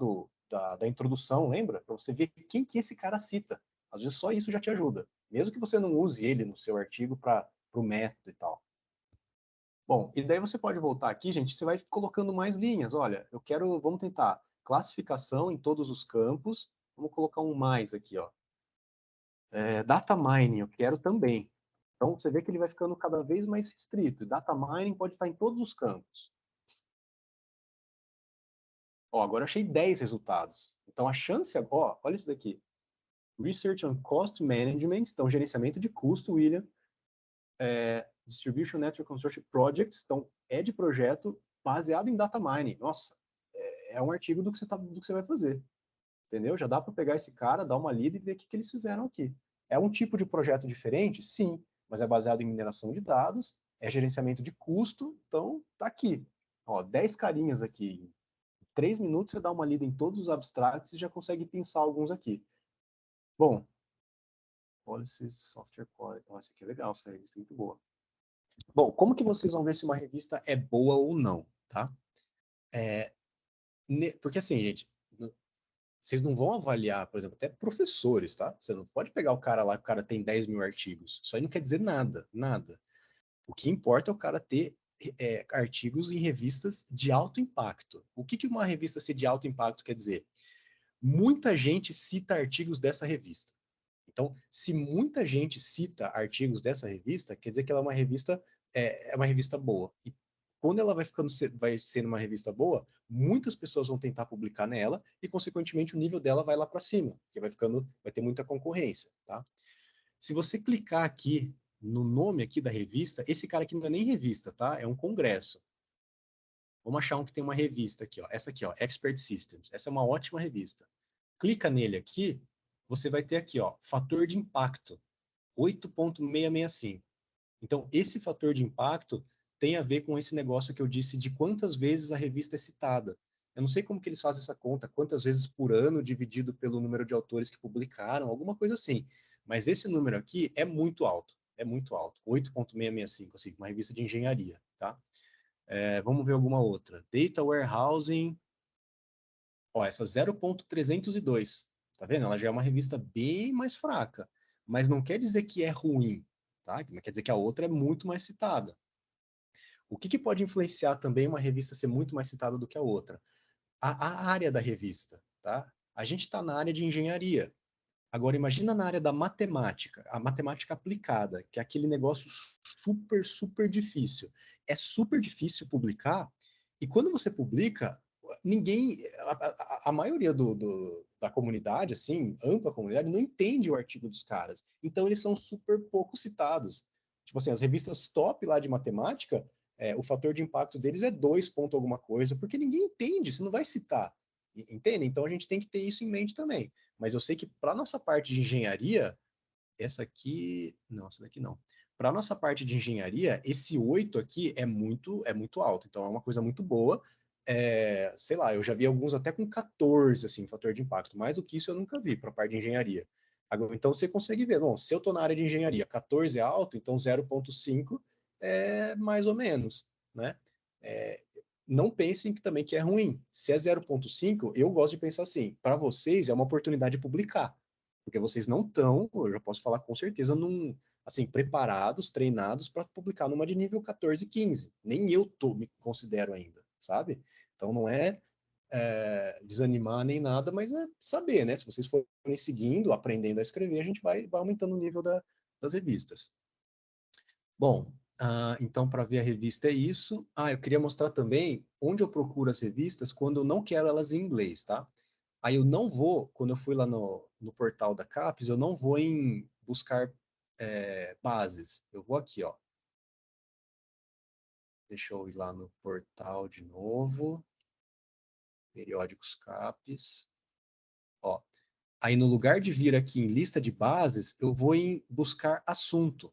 S1: da introdução, lembra? Para você ver quem que esse cara cita. Às vezes só isso já te ajuda. Mesmo que você não use ele no seu artigo para o método e tal. Bom, e daí você pode voltar aqui, gente, você vai colocando mais linhas. Olha, vamos tentar classificação em todos os campos. Vamos colocar um mais aqui, ó. Data mining, eu quero também. Então, você vê que ele vai ficando cada vez mais restrito. Data mining pode estar em todos os campos. Ó, agora eu achei 10 resultados. Então, a chance... Ó, olha isso daqui. Research on Cost Management, então, gerenciamento de custo, William. Distribution Network Consortium Projects, então, é de projeto baseado em data mining. Nossa, é um artigo do que você vai fazer. Entendeu? Já dá para pegar esse cara, dar uma lida e ver o que eles fizeram aqui. É um tipo de projeto diferente? Sim, mas é baseado em mineração de dados, é gerenciamento de custo, então tá aqui. Ó, 10 carinhas aqui. Em 3 minutos você dá uma lida em todos os abstracts e já consegue pensar alguns aqui. Bom, Policy Software Quality. Nossa, aqui é legal, essa revista é muito boa. Bom, como que vocês vão ver se uma revista é boa ou não, tá? Porque assim, gente, vocês não vão avaliar, por exemplo, até professores, tá? Você não pode pegar o cara lá, que o cara tem 10 mil artigos. Isso aí não quer dizer nada, nada. O que importa é o cara ter artigos em revistas de alto impacto. O que uma revista ser de alto impacto quer dizer? Muita gente cita artigos dessa revista. Então, se muita gente cita artigos dessa revista, quer dizer que ela é uma revista boa. E quando ela vai sendo uma revista boa, muitas pessoas vão tentar publicar nela e, consequentemente, o nível dela vai lá para cima, porque vai ter muita concorrência, tá? Se você clicar aqui no nome aqui da revista, esse cara aqui não é nem revista, tá? É um congresso. Vamos achar um que tem uma revista aqui, ó. Essa aqui, ó, Expert Systems. Essa é uma ótima revista. Clica nele aqui, você vai ter aqui, ó, fator de impacto, 8.665. Então, esse fator de impacto tem a ver com esse negócio que eu disse de quantas vezes a revista é citada. Eu não sei como que eles fazem essa conta, quantas vezes por ano dividido pelo número de autores que publicaram, alguma coisa assim. Mas esse número aqui é muito alto, 8.665, assim, uma revista de engenharia, tá? Vamos ver alguma outra. Data Warehousing, ó, essa 0.302, tá vendo? Ela já é uma revista bem mais fraca, mas não quer dizer que é ruim, tá? Mas quer dizer que a outra é muito mais citada. O que pode influenciar também uma revista ser muito mais citada do que a outra? A área da revista, tá? A gente está na área de engenharia. Agora, imagina na área da matemática, a matemática aplicada, que é aquele negócio super, super difícil. É super difícil publicar, e quando você publica, ninguém, a maioria da comunidade, assim, ampla comunidade, não entende o artigo dos caras. Então, eles são super pouco citados. Tipo assim, as revistas top lá de matemática, o fator de impacto deles é 2 ponto alguma coisa, porque ninguém entende, você não vai citar. Entende? Então, a gente tem que ter isso em mente também. Mas eu sei que para nossa parte de engenharia, essa aqui... Não, essa daqui não. Para nossa parte de engenharia, esse 8 aqui é muito alto. Então, é uma coisa muito boa. Sei lá, eu já vi alguns até com 14, assim, fator de impacto. Mais do que isso eu nunca vi para a parte de engenharia. Agora, então, você consegue ver. Bom, se eu estou na área de engenharia, 14 é alto, então 0,5 é mais ou menos, né? Não pensem que também que é ruim. Se é 0,5, eu gosto de pensar assim, para vocês é uma oportunidade de publicar. Porque vocês não estão, eu já posso falar com certeza, assim, preparados, treinados para publicar numa de nível 14, 15. Nem eu me considero ainda, sabe? Então não é, desanimar nem nada, mas é saber, né? Se vocês forem seguindo, aprendendo a escrever, a gente vai aumentando o nível das revistas. Bom, então para ver a revista é isso. Eu queria mostrar também onde eu procuro as revistas quando eu não quero elas em inglês, tá? Aí eu não vou, quando eu fui lá no portal da CAPES, eu não vou em buscar bases. Eu vou aqui, ó. Deixa eu ir lá no portal de novo. Periódicos CAPES. Ó. Aí no lugar de vir aqui em lista de bases, eu vou em buscar assunto.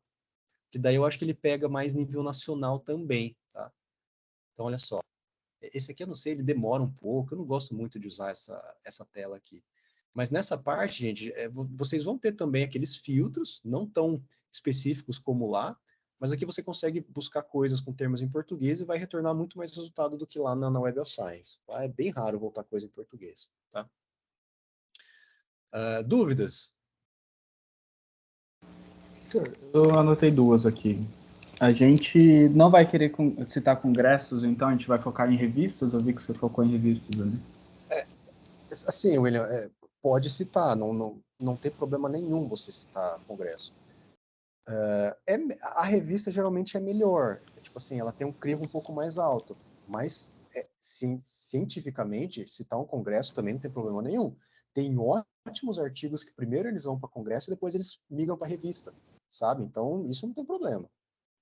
S1: Que daí eu acho que ele pega mais nível nacional também, tá? Então olha só. Esse aqui eu não sei, ele demora um pouco. Eu não gosto muito de usar essa tela aqui. Mas nessa parte, gente, vocês vão ter também aqueles filtros, não tão específicos como lá, mas aqui você consegue buscar coisas com termos em português e vai retornar muito mais resultado do que lá na Web of Science. Tá? É bem raro voltar coisa em português. Tá? Dúvidas?
S3: Eu anotei duas aqui. A gente não vai querer citar congressos, então a gente vai focar em revistas. Eu vi que você focou em revistas ali.
S1: Assim, William, pode citar, não tem problema nenhum você citar congresso. A revista geralmente é melhor, tipo assim, ela tem um crivo um pouco mais alto, mas cientificamente, citar um congresso também não tem problema nenhum. Tem ótimos artigos que primeiro eles vão para congresso e depois eles migram para revista, sabe? Então, isso não tem problema.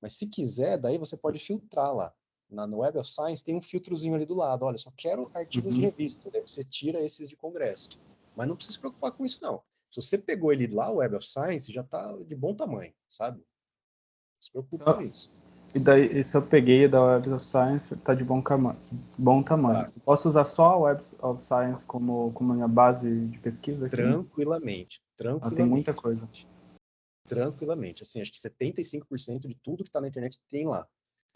S1: Mas se quiser, daí você pode filtrar lá. No Web of Science tem um filtrozinho ali do lado. Olha, só quero artigos de revista. Daí você tira esses de congresso. Mas não precisa se preocupar com isso, não. Se você pegou ele lá, o Web of Science, já está de bom tamanho, sabe? Não se preocupe com isso.
S3: E daí, se eu peguei da Web of Science, tá de bom tamanho.
S1: Tá.
S3: Posso usar só a Web of Science como minha base de pesquisa aqui?
S1: Tranquilamente.
S3: Tem muita coisa.
S1: Tranquilamente. Assim, acho que 75% de tudo que está na internet tem lá.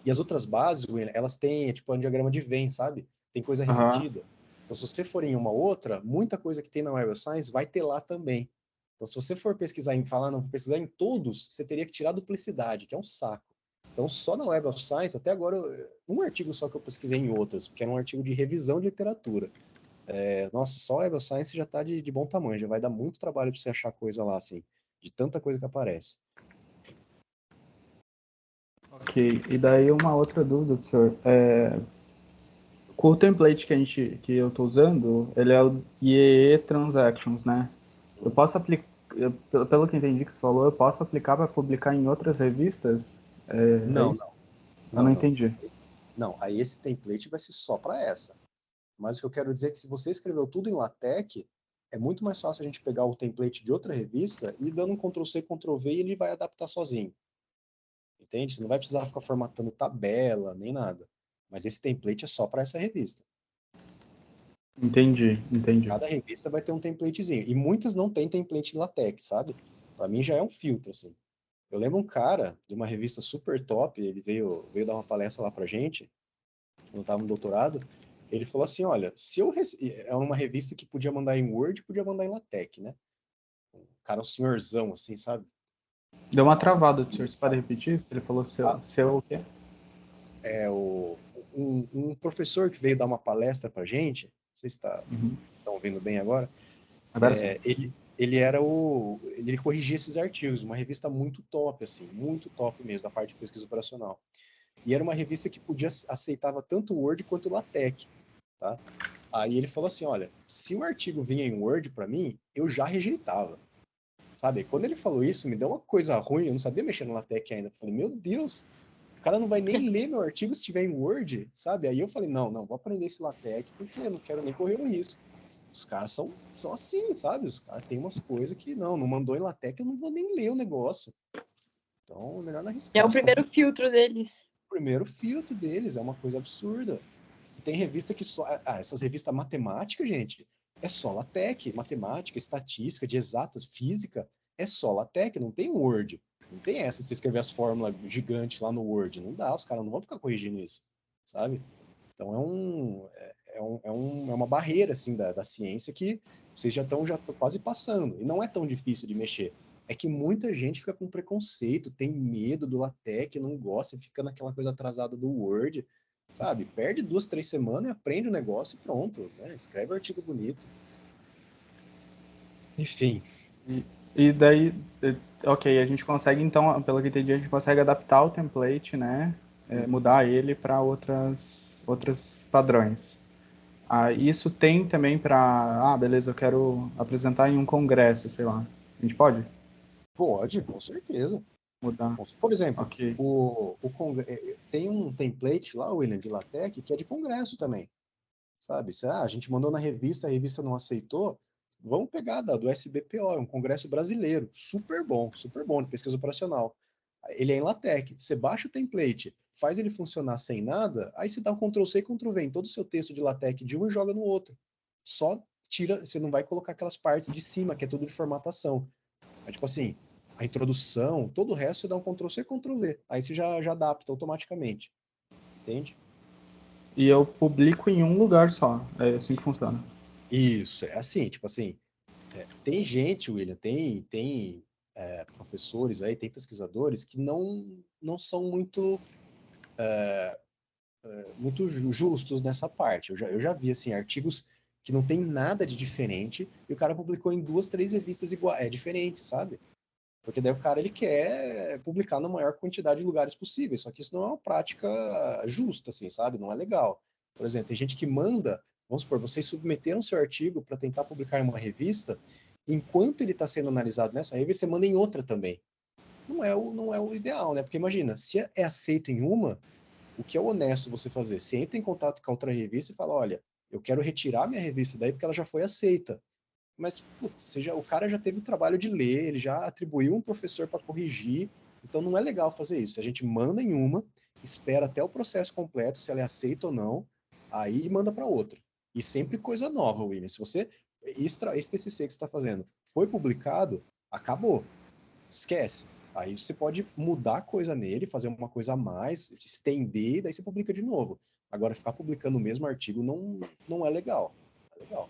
S1: E as outras bases, William, elas têm, tipo, um diagrama de Venn, sabe? Tem coisa repetida. Então, se você for em uma outra, muita coisa que tem na Web of Science vai ter lá também. Então, se você for pesquisar não, vou pesquisar em todos, você teria que tirar a duplicidade, que é um saco. Então, só na Web of Science, até agora, um artigo só que eu pesquisei em outras, porque era um artigo de revisão de literatura. Nossa, só a Web of Science já está de bom tamanho, já vai dar muito trabalho para você achar coisa lá, assim, de tanta coisa que aparece.
S3: Ok, e daí uma outra dúvida, professor. Com o template que eu estou usando, ele é o IEE Transactions, né? Eu posso aplicar, pelo que entendi que você falou, eu posso aplicar para publicar em outras revistas?
S1: Não.
S3: Eu não entendi.
S1: Não, aí esse template vai ser só para essa. Mas o que eu quero dizer é que se você escreveu tudo em LaTeX, é muito mais fácil a gente pegar o template de outra revista e dando um Ctrl+C, Ctrl+V e ele vai adaptar sozinho. Entende? Você não vai precisar ficar formatando tabela, nem nada. Mas esse template é só para essa revista.
S3: Entendi.
S1: Cada revista vai ter um templatezinho. E muitas não tem template em LaTeX, sabe? Para mim já é um filtro, assim. Eu lembro um cara de uma revista super top, ele veio dar uma palestra lá pra gente, quando estava no doutorado, ele falou assim, olha, se eu é uma revista que podia mandar em Word, podia mandar em LaTeX, né? O cara, um senhorzão, assim, sabe?
S3: Deu uma travada, professor. Você pode repetir? Ele falou seu o quê?
S1: Um professor que veio dar uma palestra pra gente, não sei se estão ouvindo bem agora,
S3: Agora sim.
S1: ele corrigia esses artigos, uma revista muito top, assim, muito top mesmo, da parte de pesquisa operacional. E era uma revista que aceitava tanto o Word quanto o LaTeX, tá? Aí ele falou assim, olha, se o artigo vinha em Word para mim, eu já rejeitava, sabe? Quando ele falou isso, me deu uma coisa ruim, eu não sabia mexer no LaTeX ainda. Eu falei, meu Deus, o cara não vai nem ler meu artigo se estiver em Word, sabe? Aí eu falei, não, vou aprender esse LaTeX porque eu não quero nem correr o risco. Os caras são assim, sabe? Os caras têm umas coisas que, não mandou em LaTeX, eu não vou nem ler o negócio. Então, melhor não arriscar.
S2: É o primeiro filtro deles.
S1: O primeiro filtro deles é uma coisa absurda. Tem revista que só... essas revistas matemáticas, gente, é só LaTeX. Matemática, estatística, de exatas, física, é só LaTeX, não tem Word. Não tem essa de você escrever as fórmulas gigantes lá no Word. Não dá, os caras não vão ficar corrigindo isso, sabe? Então é uma barreira, assim, da ciência que vocês já estão quase passando. E não é tão difícil de mexer. É que muita gente fica com preconceito, tem medo do LaTeX, não gosta, fica naquela coisa atrasada do Word, sabe? Perde 2, 3 semanas e aprende o negócio e pronto, né? Escreve um artigo bonito. Enfim.
S3: E daí, ok, a gente consegue, então, pelo que entendi, a gente consegue adaptar o template, né? Mudar ele para outros padrões. Isso tem também para, beleza, eu quero apresentar em um congresso, sei lá. A gente pode?
S1: Pode, com certeza.
S3: Mudar.
S1: Por exemplo,
S3: Ok.
S1: tem um template lá, William, de LaTeX, que é de congresso também, sabe? A gente mandou na revista, a revista não aceitou, vamos pegar do SBPO, é um congresso brasileiro, super bom de pesquisa operacional. Ele é em LaTeX, você baixa o template, faz ele funcionar sem nada, aí você dá um Ctrl+C e Ctrl+V em todo o seu texto de LaTeX de um e joga no outro. Só tira, você não vai colocar aquelas partes de cima, que é tudo de formatação. Mas, tipo assim, a introdução, todo o resto você dá um Ctrl+C e Ctrl+V. Aí você já adapta automaticamente. Entende?
S3: E eu publico em um lugar só. É assim que funciona.
S1: Isso, é assim, tipo assim, tem gente, William, tem professores aí, tem pesquisadores que não são muito muito justos nessa parte. Eu já vi assim artigos que não tem nada de diferente e o cara publicou em 2, 3 revistas diferentes, sabe? Porque daí o cara ele quer publicar na maior quantidade de lugares possível. Só que isso não é uma prática justa, assim, sabe? Não é legal. Por exemplo, tem gente que manda, vamos supor, vocês submeteram seu artigo para tentar publicar em uma revista, enquanto ele está sendo analisado nessa revista, você manda em outra também. Não é o ideal, né? Porque imagina, se é aceito em uma, o que é honesto você fazer? Você entra em contato com a outra revista e fala, olha, eu quero retirar minha revista daí porque ela já foi aceita. Mas putz, o cara já teve o trabalho de ler, ele já atribuiu um professor para corrigir, então não é legal fazer isso. A gente manda em uma, espera até o processo completo, se ela é aceita ou não, aí manda para outra. E sempre coisa nova, William. Se você, esse TCC que você está fazendo foi publicado, acabou. Esquece. Aí você pode mudar coisa nele, fazer uma coisa a mais, estender, daí você publica de novo. Agora, ficar publicando o mesmo artigo não é legal. Não é legal.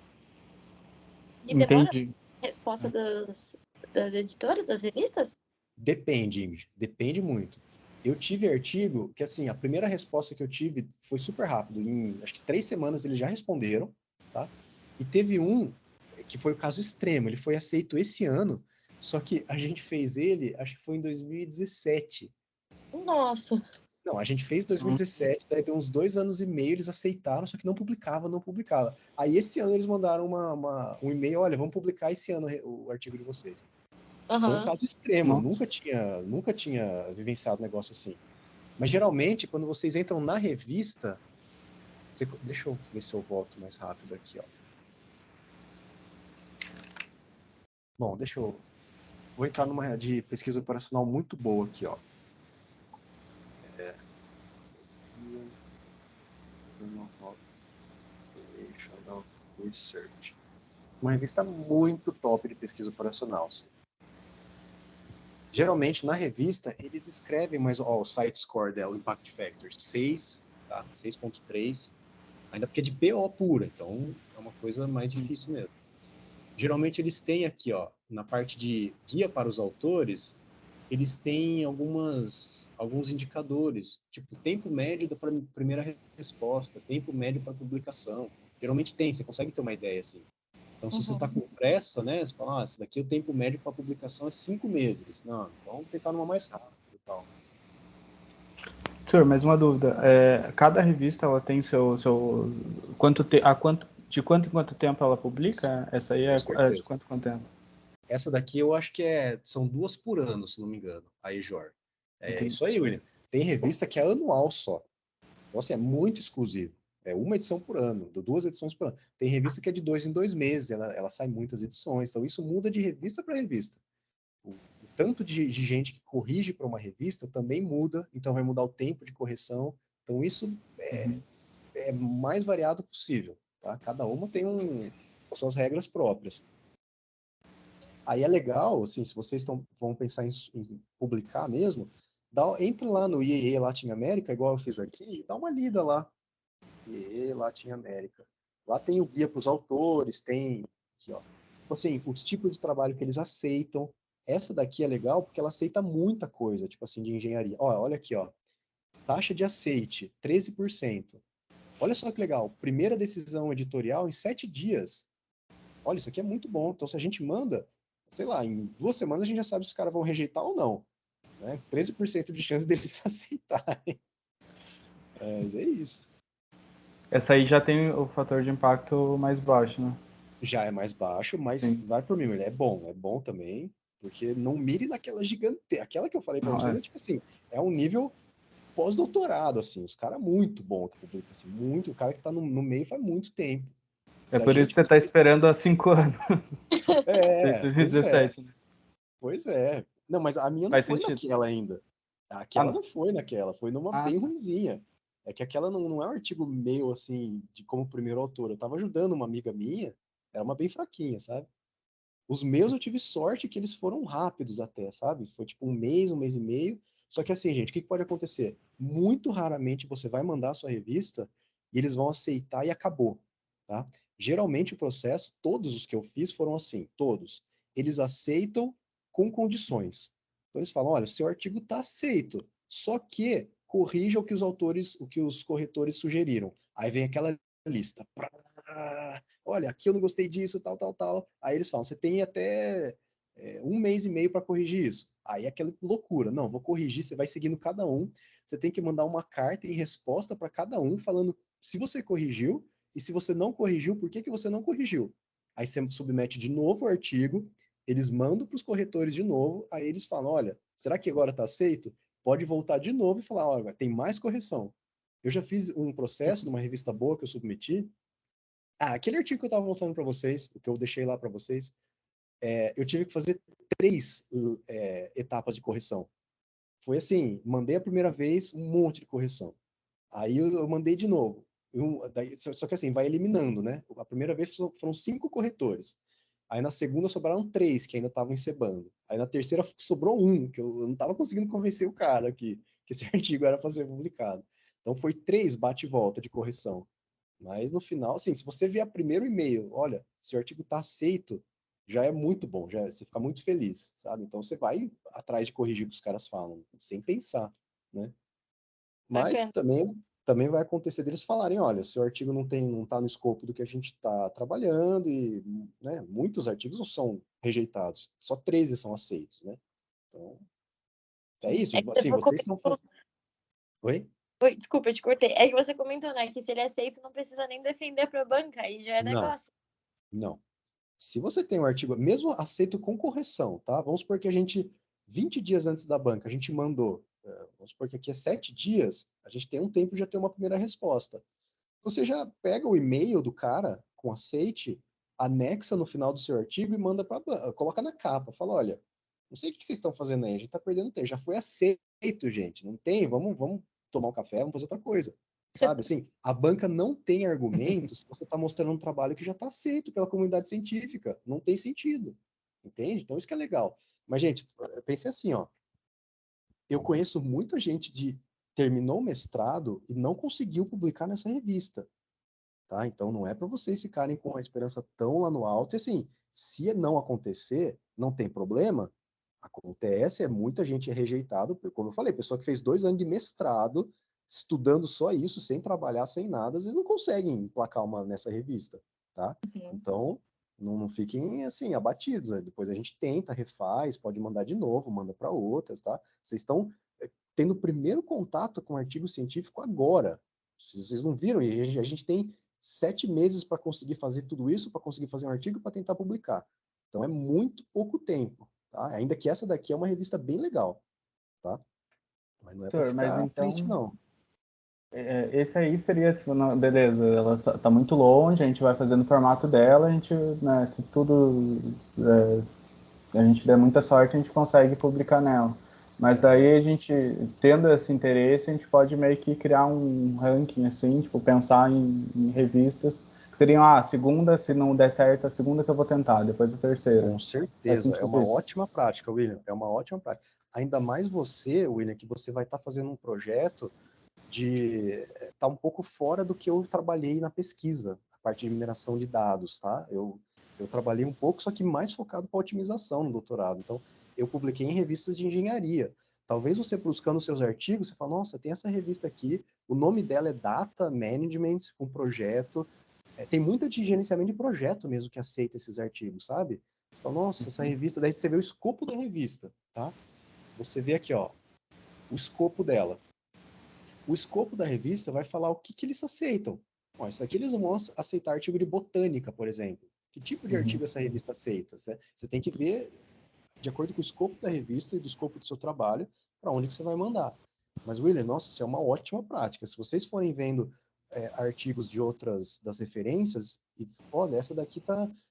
S2: E demora
S3: Entendi.
S2: a resposta das editoras, das revistas?
S1: Depende, Ingrid. Depende muito. Eu tive artigo que, assim, a primeira resposta que eu tive foi super rápido. Em, acho que 3 semanas eles já responderam, tá? E teve um que foi o caso extremo. Ele foi aceito esse ano, só que a gente fez ele, acho que foi em 2017.
S2: Nossa.
S1: Não, a gente fez 2017, daí deu uns 2 anos e meio, eles aceitaram, só que não publicava. Aí esse ano eles mandaram um e-mail, olha, vamos publicar esse ano o artigo de vocês. Foi um caso extremo,
S3: Nossa.
S1: nunca tinha vivenciado um negócio assim. Mas geralmente, quando vocês entram na revista, deixa eu ver se eu volto mais rápido aqui, ó. Bom, vou entrar numa de pesquisa operacional muito boa aqui, ó. Research. Uma revista muito top de pesquisa operacional. Assim. Geralmente, na revista, eles escrevem, mas o site score dela, o Impact Factor, 6, tá? 6.3, ainda porque é de PO pura, então é uma coisa mais difícil mesmo. Geralmente eles têm aqui, ó, na parte de guia para os autores, eles têm alguns indicadores, tipo tempo médio da primeira resposta, tempo médio para publicação. Geralmente tem, você consegue ter uma ideia assim. Então, se você está com pressa, né, você fala, esse daqui o tempo médio para publicação é 5 meses. Não, então vou tentar numa mais rápida e tal.
S3: Senhor, mais uma dúvida. Cada revista ela tem seu De quanto em quanto tempo ela publica? Essa aí é
S1: Com
S3: de
S1: certeza.
S3: quanto em quanto tempo?
S1: Essa daqui eu acho que são 2 por ano, se não me engano, a EJOR. É
S3: Entendi.
S1: isso aí, William. Tem revista que é anual só. Então, assim, é muito exclusivo. É uma edição por ano, 2 edições por ano. Tem revista que é de 2 em 2 meses, ela sai muitas edições. Então, isso muda de revista para revista. O tanto de gente que corrige para uma revista também muda, então vai mudar o tempo de correção. Então, isso é mais variado possível. Tá? Cada uma tem as suas regras próprias. Aí é legal, assim, se vocês vão pensar em publicar mesmo, entra lá no IEE Latin America, igual eu fiz aqui, e dá uma lida lá. IEE Latin America. Lá tem o guia para os autores, tem aqui, ó, tipo assim, os tipos de trabalho que eles aceitam. Essa daqui é legal porque ela aceita muita coisa, tipo assim, de engenharia. Ó, olha aqui, ó. Taxa de aceite, 13%. Olha só que legal. Primeira decisão editorial em 7 dias. Olha, isso aqui é muito bom. Então, se a gente manda, sei lá, em 2 semanas a gente já sabe se os caras vão rejeitar ou não. Né? 13% de chance deles aceitarem. É isso.
S3: Essa aí já tem o fator de impacto mais baixo, né?
S1: Já é mais baixo, mas
S3: Sim.
S1: vai por mim, ele é bom também, porque não mire naquela gigante. Aquela que eu falei para vocês é tipo assim, é um nível pós-doutorado, assim, os caras muito bom que publica, assim, muito, o cara que tá no meio faz muito tempo.
S3: É
S1: Se a
S3: por isso
S1: gente
S3: que você está esperando há 5 anos.
S1: É, pois é,
S3: 2017, né?
S1: pois é. Não, mas a minha não
S3: Faz
S1: foi
S3: sentido.
S1: naquela ainda.
S3: Ah,
S1: Aquela
S3: não.
S1: não foi naquela, foi numa
S3: Ah,
S1: bem
S3: tá.
S1: ruinzinha. É que aquela não é um artigo meu, assim, de como primeiro autor. Eu tava ajudando uma amiga minha, era uma bem fraquinha, sabe? Os meus eu tive sorte que eles foram rápidos até, sabe? Foi tipo um mês e meio. Só que assim, gente, o que pode acontecer? Muito raramente você vai mandar a sua revista e eles vão aceitar e acabou, tá? Geralmente o processo, todos os que eu fiz foram assim, todos. Eles aceitam com condições. Então eles falam, olha, seu artigo está aceito, só que corrija o que o que os corretores sugeriram. Aí vem aquela lista. Olha, aqui eu não gostei disso, tal, tal, tal. Aí eles falam, você tem até 1 mês e meio para corrigir isso. Aí é aquela loucura. Não, vou corrigir, você vai seguindo cada um. Você tem que mandar uma carta em resposta para cada um, falando se você corrigiu e se você não corrigiu, por que você não corrigiu. Aí você submete de novo o artigo, eles mandam para os corretores de novo, aí eles falam, olha, será que agora está aceito? Pode voltar de novo e falar, olha, tem mais correção. Eu já fiz um processo numa revista boa que eu submeti, aquele artigo que eu estava mostrando para vocês, o que eu deixei lá para vocês, eu tive que fazer 3 etapas de correção. Foi assim, mandei a primeira vez um monte de correção. Aí eu mandei de novo. Só que assim, vai eliminando, né? A primeira vez foram 5 corretores. Aí na segunda sobraram 3 que ainda estavam encebando. Aí na terceira sobrou um, que eu não estava conseguindo convencer o cara que esse artigo era para ser publicado. Então foi 3 bate e volta de correção. Mas no final, assim, se você vier primeiro e-mail, olha, seu artigo está aceito, já é muito bom, você fica muito feliz, sabe? Então você vai atrás de corrigir o que os caras falam, sem pensar, né? Mas
S2: Bacana.
S1: também vai acontecer deles falarem, olha, seu artigo não está no escopo do que a gente está trabalhando e, né, muitos artigos não são rejeitados, só 13 são aceitos, né? Então, é
S2: Sim.
S1: isso.
S2: É que
S1: Assim, vocês estão
S2: comentou.
S1: fazendo. Oi?
S2: Oi, desculpa, eu te cortei. É que você comentou, né, que se ele é aceito, não precisa nem defender para a banca, aí já é
S1: Não,
S2: negócio.
S1: não. Se você tem um artigo, mesmo aceito com correção, tá? Vamos supor que a gente, 20 dias antes da banca, a gente mandou, vamos supor que aqui é 7 dias, a gente tem um tempo de já ter uma primeira resposta. Você já pega o e-mail do cara com aceite, anexa no final do seu artigo e manda para a banca, coloca na capa, fala, olha, não sei o que vocês estão fazendo aí, a gente está perdendo tempo, já foi aceito, gente, não tem, vamos tomar um café, vamos fazer outra coisa. Sabe, assim, a banca não tem argumentos se você está mostrando um trabalho que já está aceito pela comunidade científica. Não tem sentido. Entende? Então, isso que é legal. Mas, gente, pensei assim, ó. Eu conheço muita gente de terminou o mestrado e não conseguiu publicar nessa revista. Tá? Então, não é para vocês ficarem com a esperança tão lá no alto. E, assim, se não acontecer, não tem problema. Acontece, muita gente é rejeitado, como eu falei, pessoa que fez 2 anos de mestrado, estudando só isso, sem trabalhar, sem nada, às vezes não conseguem emplacar uma nessa revista, tá?
S2: Uhum.
S1: Então, não fiquem, assim, abatidos, né? Depois a gente tenta, refaz, pode mandar de novo, manda para outras, tá? Vocês estão tendo o primeiro contato com o artigo científico agora. Vocês não viram, e a gente tem 7 meses para conseguir fazer tudo isso, para conseguir fazer um artigo para tentar publicar. Então é muito pouco tempo, tá? Ainda que essa daqui é uma revista bem legal, tá? Mas não é para
S3: Mas
S1: ficar triste,
S3: então,
S1: não.
S3: esse aí seria, tipo, beleza, ela tá muito longe, a gente vai fazendo o formato dela, a gente, né, se tudo, a gente der muita sorte, a gente consegue publicar nela. Mas daí a gente, tendo esse interesse, a gente pode meio que criar um ranking, assim, tipo, pensar em revistas, que seriam, a segunda, se não der certo, a segunda que eu vou tentar, depois a terceira.
S1: Com
S3: Faz
S1: certeza, é
S3: sentido
S1: uma
S3: isso?
S1: ótima prática, William, é uma ótima prática. Ainda mais você, William, que você vai estar fazendo um projeto de tá um pouco fora do que eu trabalhei na pesquisa, a parte de mineração de dados, tá? Eu trabalhei um pouco, só que mais focado para otimização no doutorado. Então, eu publiquei em revistas de engenharia. Talvez você buscando seus artigos, você fala, nossa, tem essa revista aqui, o nome dela é Data Management, um projeto. Tem muita de gerenciamento de projeto mesmo que aceita esses artigos, sabe? Você fala, nossa, essa revista, daí você vê o escopo da revista, tá? Você vê aqui, ó, o escopo dela. O escopo da revista vai falar o que eles aceitam. Bom, isso aqui eles vão aceitar artigo de botânica, por exemplo. Que tipo de artigo essa revista aceita? Você tem que ver de acordo com o escopo da revista e do escopo do seu trabalho, para onde que você vai mandar. Mas, William, nossa, isso é uma ótima prática. Se vocês forem vendo artigos de outras das referências, e olha, essa daqui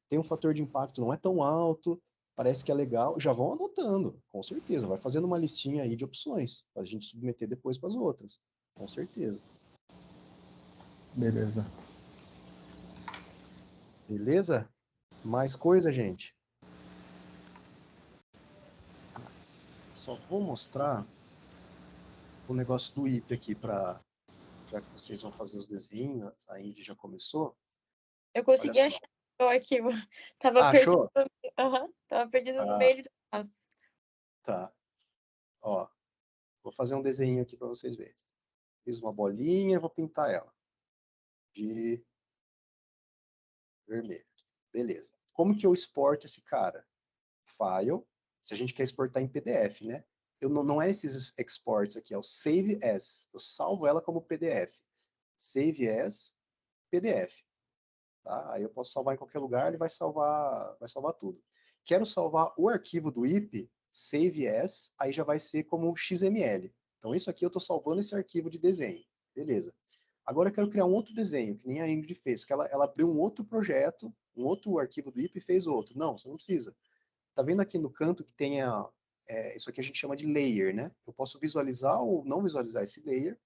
S1: tem um fator de impacto não é tão alto, parece que é legal, já vão anotando, com certeza. Vai fazendo uma listinha aí de opções, para a gente submeter depois para as outras. Com certeza.
S3: Beleza.
S1: Beleza? Mais coisa, gente? Só vou mostrar o negócio do IP aqui já que vocês vão fazer os desenhos, a Indy já começou.
S2: Eu
S1: Olha
S2: consegui
S1: só.
S2: achar o arquivo. Tava
S1: Ah,
S2: perdido
S1: achou?
S2: tava perdido no
S1: Ah,
S2: meio do passo.
S1: tá. Ó, vou fazer um desenho aqui para vocês verem. Fiz uma bolinha, vou pintar ela de vermelho. Beleza. Como que eu exporto esse cara? File, se a gente quer exportar em PDF, né? Não é esses exports aqui, é o Save As. Eu salvo ela como PDF. Save As PDF. Tá? Aí eu posso salvar em qualquer lugar, ele vai salvar tudo. Quero salvar o arquivo do IP, Save As, aí já vai ser como XML. Então isso aqui eu estou salvando esse arquivo de desenho. Beleza. Agora eu quero criar um outro desenho, que nem a Ingrid fez, que ela abriu um outro projeto, um outro arquivo do IP e fez outro. Não, você não precisa. Tá vendo aqui no canto que tem isso aqui a gente chama de layer, né? Eu posso visualizar ou não visualizar esse layer.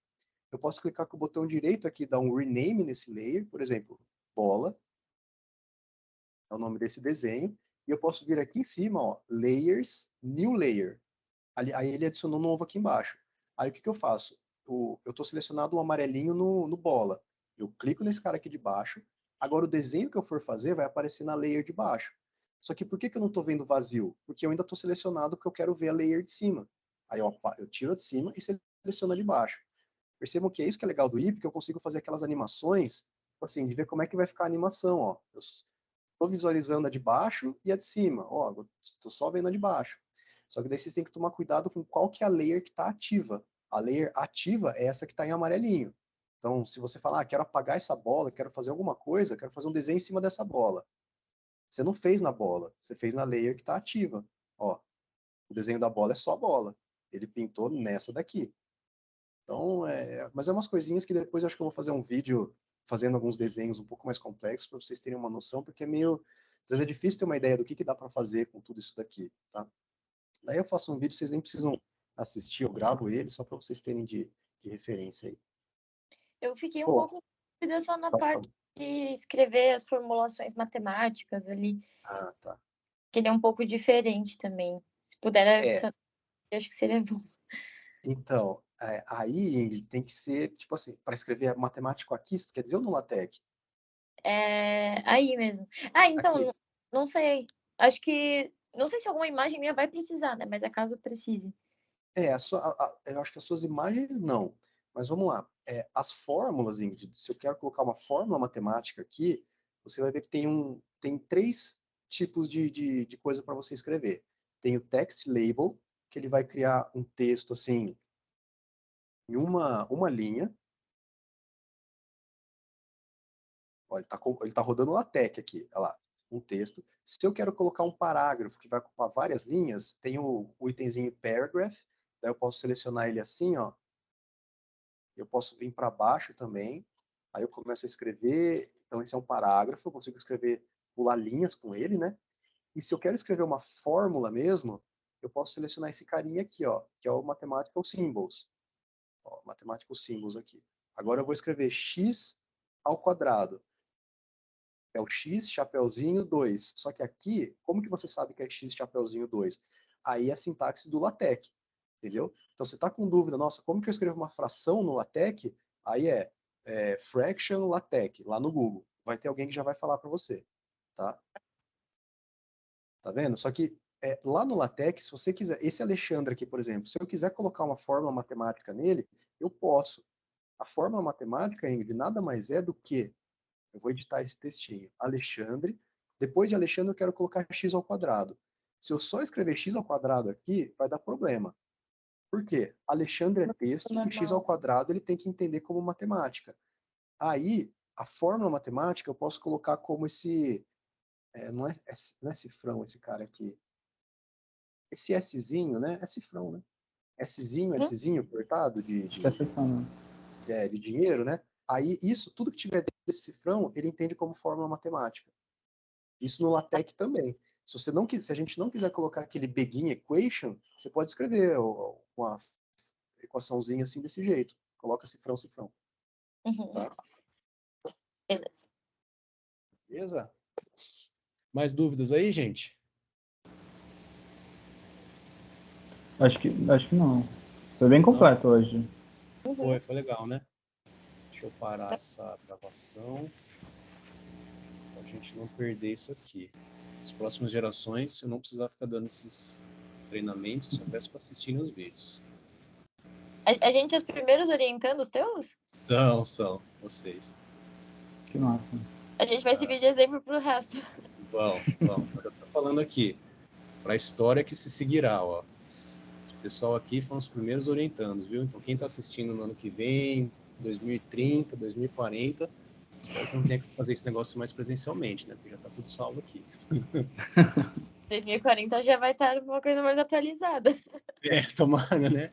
S1: Eu posso clicar com o botão direito aqui, dar um rename nesse layer, por exemplo, bola, é o nome desse desenho, e eu posso vir aqui em cima, ó, layers, new layer. Aí ele adicionou um novo aqui embaixo. Aí o que eu faço? Eu estou selecionado um amarelinho no bola. Eu clico nesse cara aqui de baixo. Agora o desenho que eu for fazer vai aparecer na layer de baixo. Só que por que eu não estou vendo vazio? Porque eu ainda estou selecionado porque eu quero ver a layer de cima. Aí eu tiro a de cima e seleciono a de baixo. Percebam que é isso que é legal do IP, que eu consigo fazer aquelas animações, assim, de ver como é que vai ficar a animação, ó. Eu estou visualizando a de baixo e a de cima. Ó, estou só vendo a de baixo. Só que daí vocês têm que tomar cuidado com qual que é a layer que está ativa. A layer ativa é essa que está em amarelinho. Então, se você falar, quero apagar essa bola, quero fazer alguma coisa, quero fazer um desenho em cima dessa bola. Você não fez na bola, você fez na layer que está ativa. Ó, o desenho da bola é só a bola. Ele pintou nessa daqui. Então, mas é umas coisinhas que depois eu acho que eu vou fazer um vídeo fazendo alguns desenhos um pouco mais complexos para vocês terem uma noção, porque às vezes é difícil ter uma ideia do que dá para fazer com tudo isso daqui, tá? Daí eu faço um vídeo, vocês nem precisam assistir, eu gravo ele só para vocês terem de referência aí.
S2: Eu fiquei um
S1: Pô,
S2: pouco dúvida só na
S1: pode falar.
S2: parte de escrever as formulações matemáticas ali,
S1: Ah, tá.
S2: que ele é um pouco diferente também. Se puder
S1: É,
S2: adicionar, eu acho que seria bom.
S1: então, aí, Ingrid, tem que ser, tipo assim, para escrever matemático aqui, quer dizer, ou no LaTeX?
S2: É aí mesmo. Ah, então,
S1: Aqui.
S2: não sei. Acho que. Não sei se alguma imagem minha vai precisar, né? Mas é caso precise.
S1: Eu acho que as suas imagens não. Mas vamos lá. As fórmulas, Ingrid, se eu quero colocar uma fórmula matemática aqui, você vai ver que tem 3 tipos de coisa para você escrever. Tem o text label, que ele vai criar um texto assim, em uma linha. Olha, ele tá rodando LaTeX aqui, olha lá, um texto. Se eu quero colocar um parágrafo que vai ocupar várias linhas, tem o itemzinho paragraph, daí eu posso selecionar ele assim, ó. Eu posso vir para baixo também, aí eu começo a escrever, então esse é um parágrafo, eu consigo escrever, pular linhas com ele, né? E se eu quero escrever uma fórmula mesmo, eu posso selecionar esse carinha aqui, ó, que é o Mathematical Symbols. Ó, Mathematical Symbols aqui. Agora eu vou escrever x ao quadrado. É o x chapeuzinho 2. Só que aqui, como que você sabe que é x chapeuzinho 2? Aí é a sintaxe do LaTeX, entendeu? Então você está com dúvida, nossa, como que eu escrevo uma fração no LaTeX? Aí fraction LaTeX, lá no Google. Vai ter alguém que já vai falar para você, tá? Tá vendo? Só que lá no LaTeX, se você quiser, esse Alexandre aqui, por exemplo, se eu quiser colocar uma fórmula matemática nele, eu posso. A fórmula matemática, Ingrid, nada mais é do que, eu vou editar esse textinho, Alexandre, depois de Alexandre eu quero colocar x ao quadrado. Se eu só escrever x ao quadrado aqui, vai dar problema. Por quê? Alexandre é texto e x ao quadrado ele tem que entender como matemática. Aí, a fórmula matemática eu posso colocar como esse... não é cifrão esse cara aqui. Esse Szinho, né? É cifrão, né? Szinho apertado
S3: Acho que é cifrão.
S1: de dinheiro, né? Aí, isso, tudo que tiver dentro desse cifrão, ele entende como fórmula matemática. Isso no LaTeX também. Se a gente não quiser colocar aquele begin equation, você pode escrever uma equaçãozinha assim desse jeito. Coloca cifrão, cifrão.
S2: Uhum.
S1: Tá?
S2: Beleza.
S1: Beleza? Mais dúvidas aí, gente?
S3: Acho que não. Foi bem completo hoje.
S2: Uhum.
S1: Foi legal, né? Deixa eu parar essa gravação pra gente não perder isso aqui. As próximas gerações, se eu não precisar ficar dando esses treinamentos, eu só peço para assistirem os vídeos.
S2: A gente é os primeiros orientando os teus?
S1: São, vocês.
S3: Que massa.
S2: A gente vai servir de exemplo pro resto.
S1: Vão. Eu tô falando aqui, para a história que se seguirá, ó. Esse pessoal aqui foram os primeiros orientandos, viu? Então quem está assistindo no ano que vem, 2030, 2040, espero que não tenha que fazer esse negócio mais presencialmente, né? Porque já está tudo salvo aqui.
S2: 2040 já vai estar uma coisa mais atualizada.
S1: Tomara, né?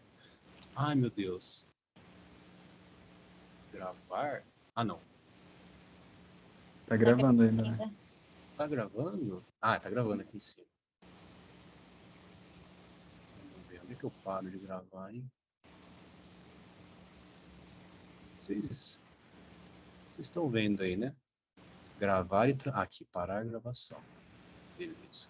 S1: Ai, meu Deus. Gravar? Ah, não.
S3: Tá gravando ainda, né?
S1: Tá gravando? Ah, tá gravando aqui em cima. Vamos ver, onde é que eu paro de gravar, hein? Vocês estão vendo aí, né? Gravar e... aqui, parar a gravação. Beleza.